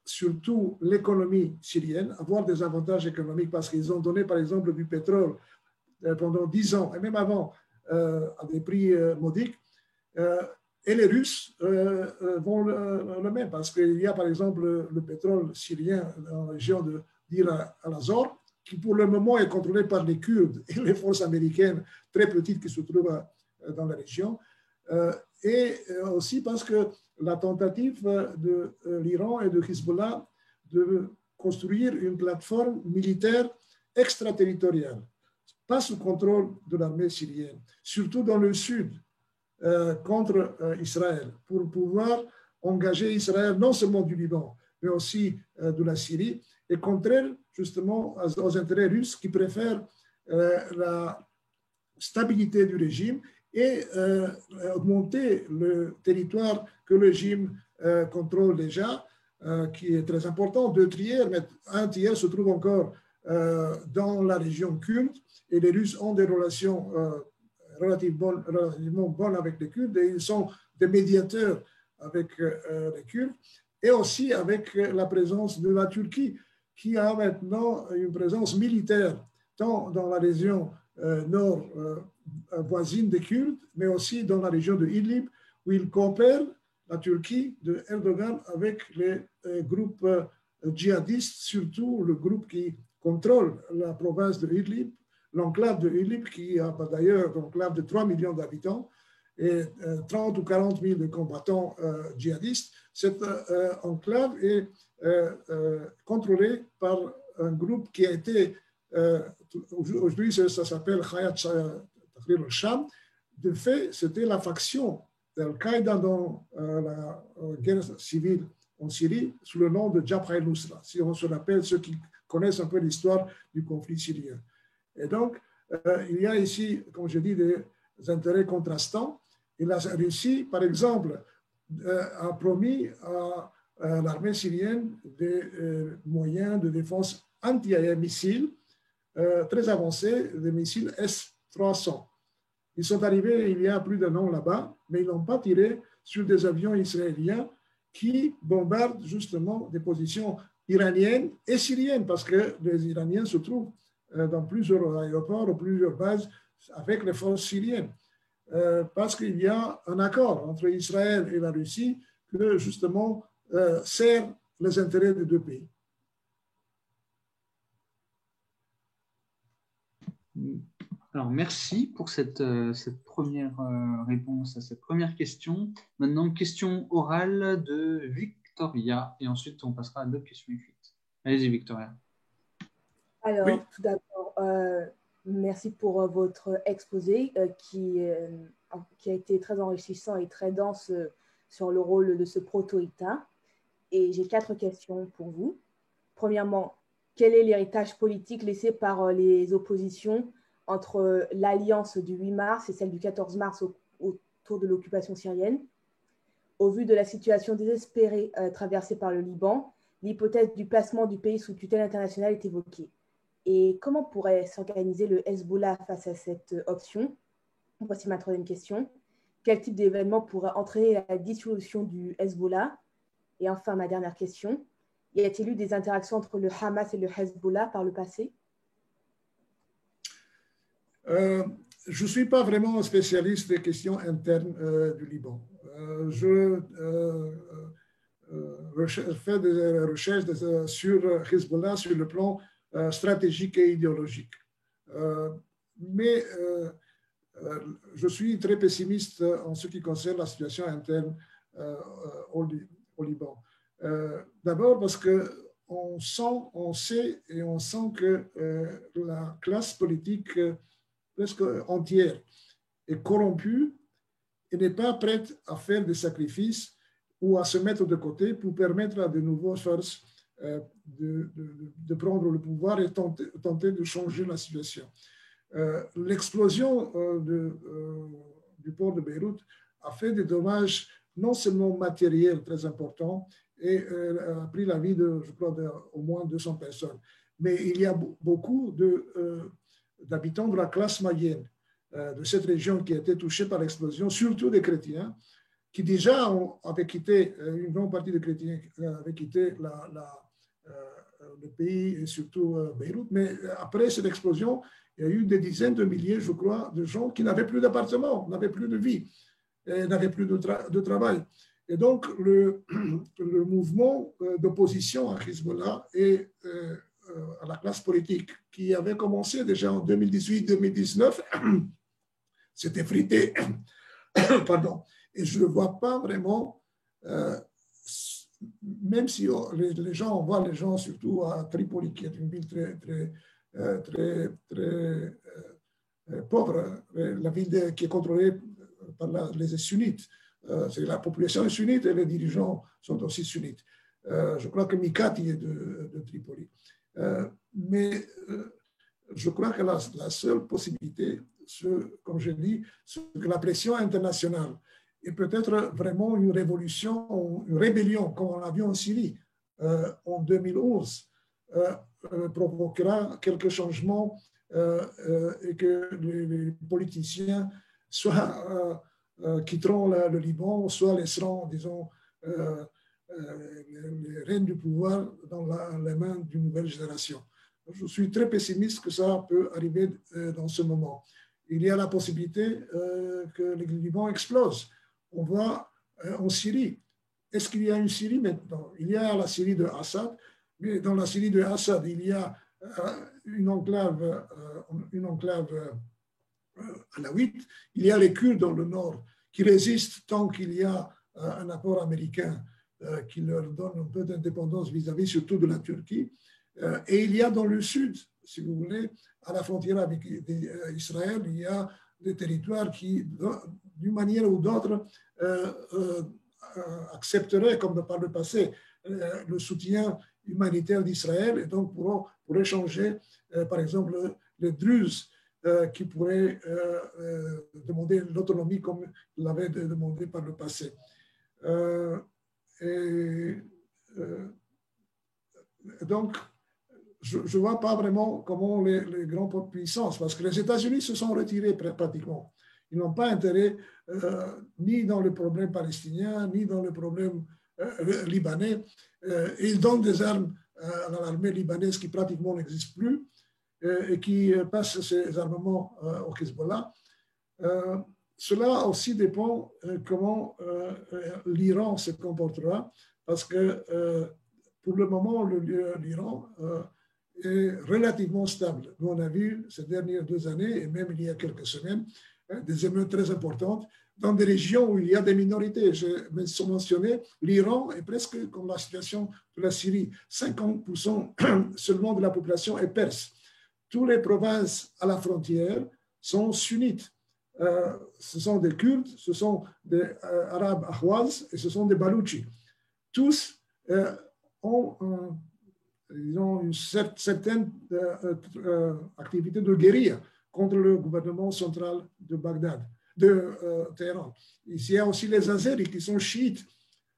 surtout l'économie syrienne, avoir des avantages économiques parce qu'ils ont donné par exemple du pétrole pendant 10 ans et même avant à des prix modiques. Et les Russes vont le même parce qu'il y a par exemple le pétrole syrien dans la région de Deir al-Azor qui pour le moment est contrôlé par les Kurdes et les forces américaines très petites qui se trouvent dans la région. Et aussi parce que la tentative de l'Iran et de Hezbollah de construire une plateforme militaire extraterritoriale, pas sous contrôle de l'armée syrienne, surtout dans le sud, contre Israël, pour pouvoir engager Israël non seulement du Liban, mais aussi de la Syrie, et contraire justement aux intérêts russes qui préfèrent la stabilité du régime et augmenter le territoire que le régime contrôle déjà, qui est très important, 2 tiers, mais 1 tiers se trouve encore dans la région kurde, et les Russes ont des relations relativement bonnes avec les Kurdes, et ils sont des médiateurs avec les Kurdes, et aussi avec la présence de la Turquie, qui a maintenant une présence militaire, tant dans la région nord voisine des Kurdes, mais aussi dans la région de Idlib, où il coopère, la Turquie de Erdogan, avec les groupes djihadistes, surtout le groupe qui contrôle la province de Idlib, l'enclave de Idlib, qui a d'ailleurs une enclave de 3 millions d'habitants, et 30 ou 40 000 de combattants djihadistes, cette enclave est contrôlée par un groupe qui a été, aujourd'hui ça s'appelle Hayat Tahrir al-Sham. De fait, c'était la faction d'Al-Qaïda dans la guerre civile en Syrie sous le nom de Jabhat al-Nusra, si on se rappelle, ceux qui connaissent un peu l'histoire du conflit syrien. Et donc, il y a ici, comme je dis, des intérêts contrastants. Et la Russie, par exemple, a promis à l'armée syrienne des moyens de défense anti-air missiles très avancés, des missiles S-300. Ils sont arrivés il y a plus d'un an là-bas, mais ils n'ont pas tiré sur des avions israéliens qui bombardent justement des positions iraniennes et syriennes, parce que les Iraniens se trouvent dans plusieurs aéroports ou plusieurs bases avec les forces syriennes. Parce qu'il y a un accord entre Israël et la Russie que justement sert les intérêts des deux pays. Alors, merci pour cette première réponse à cette première question. Maintenant, question orale de Victoria, et ensuite on passera à d'autres questions écrites. Allez-y, Victoria. Alors, Oui. tout d'abord, merci pour votre exposé qui a été très enrichissant et très dense sur le rôle de ce proto-État. Et j'ai 4 questions pour vous. Premièrement, quel est l'héritage politique laissé par les oppositions entre l'alliance du 8 mars et celle du 14 mars autour de l'occupation syrienne? Au vu de la situation désespérée traversée par le Liban, l'hypothèse du placement du pays sous tutelle internationale est évoquée. Et comment pourrait s'organiser le Hezbollah face à cette option? Voici ma 3e question. Quel type d'événement pourrait entraîner la dissolution du Hezbollah? Et enfin, ma dernière question. Y a-t-il eu des interactions entre le Hamas et le Hezbollah par le passé? Je ne suis pas vraiment un spécialiste des questions internes du Liban. Je fais des recherches sur Hezbollah sur le plan stratégique et idéologique. Mais je suis très pessimiste en ce qui concerne la situation interne au Liban. D'abord parce qu'on sait et on sent que la classe politique presque entière est corrompue et n'est pas prête à faire des sacrifices ou à se mettre de côté pour permettre à de nouvelles forces de prendre le pouvoir et tenter de changer la situation. L'explosion du port de Beyrouth a fait des dommages non seulement matériels très importants et a pris la vie de, je crois, au moins 200 personnes, mais il y a beaucoup d'habitants de la classe moyenne de cette région qui a été touchée par l'explosion, surtout des chrétiens, qui déjà avaient quitté, une grande partie des chrétiens avaient quitté le pays et surtout Beyrouth. Mais après cette explosion, il y a eu des dizaines de milliers, je crois, de gens qui n'avaient plus d'appartement, n'avaient plus de vie, n'avaient plus de travail. Et donc, le mouvement d'opposition à Hezbollah et à la classe politique qui avait commencé déjà en 2018-2019 s'est effrité. Pardon. Et je ne vois pas vraiment, même si les gens, on voit les gens surtout à Tripoli, qui est une ville très pauvre, la ville qui est contrôlée par les sunnites. C'est la population est sunnite et les dirigeants sont aussi sunnites. Je crois que Mikati est de Tripoli. Mais je crois que la seule possibilité, comme je dis, c'est que la pression internationale et peut-être vraiment une révolution, une rébellion, comme on l'a vu en Syrie en 2011, provoquera quelques changements et que les politiciens soit quitteront le Liban, soit laisseront, disons, les rênes du pouvoir dans les mains d'une nouvelle génération. Je suis très pessimiste que ça peut arriver dans ce moment. Il y a la possibilité que le Liban explose. On voit en Syrie. Est-ce qu'il y a une Syrie maintenant? Il y a la Syrie de Assad, mais dans la Syrie de Assad, il y a une enclave alawite. Il y a les Kurdes dans le nord qui résistent tant qu'il y a un apport américain qui leur donne un peu d'indépendance vis-à-vis surtout de la Turquie. Et il y a dans le sud, si vous voulez, à la frontière avec Israël, il y a des territoires qui, d'une manière ou d'autre, accepteraient, comme par le passé, le soutien humanitaire d'Israël et donc pourraient changer, par exemple, les Druzes qui pourraient demander l'autonomie comme ils l'avaient demandé par le passé. Donc, je ne vois pas vraiment comment les grandes puissances, parce que les États-Unis se sont retirés pratiquement. Ils n'ont pas intérêt ni dans le problème palestinien, ni dans le problème libanais. Et ils donnent des armes à l'armée libanaise qui pratiquement n'existe plus et qui passe ces armements au Hezbollah. Cela aussi dépend comment l'Iran se comportera, parce que pour le moment, l'Iran est relativement stable. Nous, on a vu ces dernières 2 années, et même il y a quelques semaines, des émeutes très importantes dans des régions où il y a des minorités. Je mentionnais, l'Iran est presque comme la situation de la Syrie. 50% seulement de la population est perse. Toutes les provinces à la frontière sont sunnites. Ce sont des Kurdes, ce sont des Arabes Ahwaz et ce sont des Balouchis. Tous ont une certaine activité de guérilla contre le gouvernement central de Bagdad, de Téhéran. Ici, il y a aussi les Azéris qui sont chiites,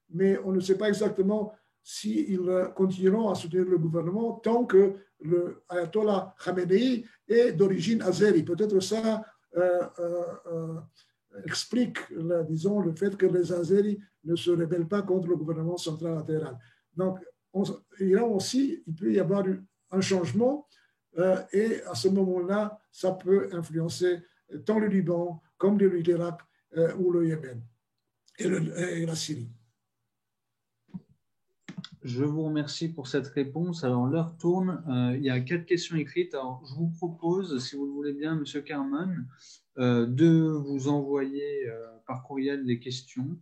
mais on ne sait pas exactement s'ils continueront à soutenir le gouvernement tant que le ayatollah Khamenei est d'origine azéri. Peut-être ça explique, disons, le fait que les Azéris ne se rebellent pas contre le gouvernement central à Téhéran. Donc, Iran aussi, il peut y avoir un changement et à ce moment-là, ça peut influencer tant le Liban comme l'Irak ou le Yémen et la Syrie. Je vous remercie pour cette réponse. Alors, l'heure tourne. Il y a 4 questions écrites. Alors, je vous propose, si vous le voulez bien, Monsieur Carmon, de vous envoyer par courriel les questions.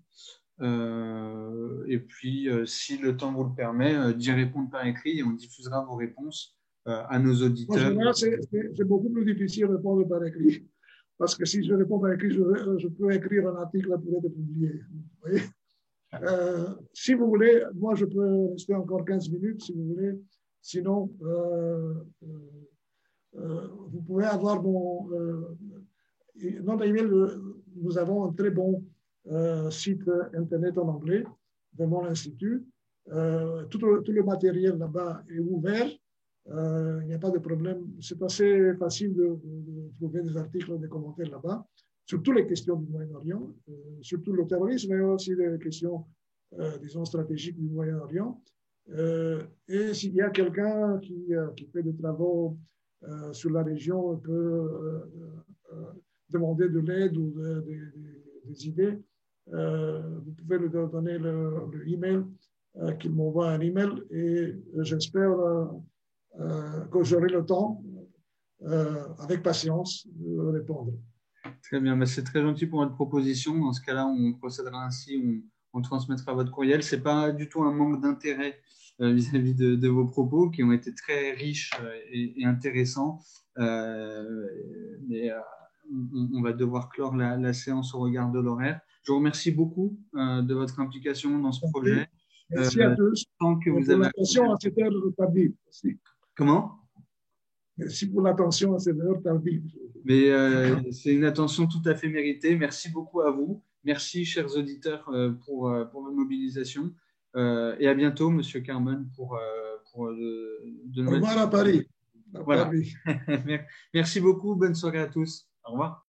Et puis, si le temps vous le permet, d'y répondre par écrit et on diffusera vos réponses à nos auditeurs. C'est beaucoup plus difficile de répondre par écrit. Parce que si je réponds par écrit, je peux écrire un article pour être publié. Vous voyez? Si vous voulez, moi je peux rester encore 15 minutes si vous voulez. Sinon, vous pouvez avoir notre email. Nous avons un très bon site internet en anglais de mon institut. Tout le matériel là-bas est ouvert. Il n'y a pas de problème. C'est assez facile de trouver des articles, des commentaires là-bas. Sur toutes les questions du Moyen-Orient, surtout le terrorisme, mais aussi les questions, disons, stratégiques du Moyen-Orient. Et s'il y a quelqu'un qui fait des travaux sur la région, peut demander de l'aide ou des idées, vous pouvez lui donner le email, qu'il m'envoie un email et j'espère que j'aurai le temps, avec patience, de répondre. Très bien, c'est très gentil pour votre proposition. Dans ce cas-là, on procédera ainsi, on transmettra votre courriel. Ce n'est pas du tout un manque d'intérêt vis-à-vis de vos propos qui ont été très riches et intéressants. Mais on va devoir clore la séance au regard de l'horaire. Je vous remercie beaucoup de votre implication dans ce projet. Merci à tous. Tant que vous pour l'attention à cette heure tardive. Comment ? Merci pour l'attention à cette heure tardive. Mais c'est une attention tout à fait méritée. Merci beaucoup à vous. Merci, chers auditeurs, pour votre mobilisation. Et à bientôt, Monsieur Carmon, pour de Au revoir à Paris. Voilà. Merci beaucoup. Bonne soirée à tous. Au revoir.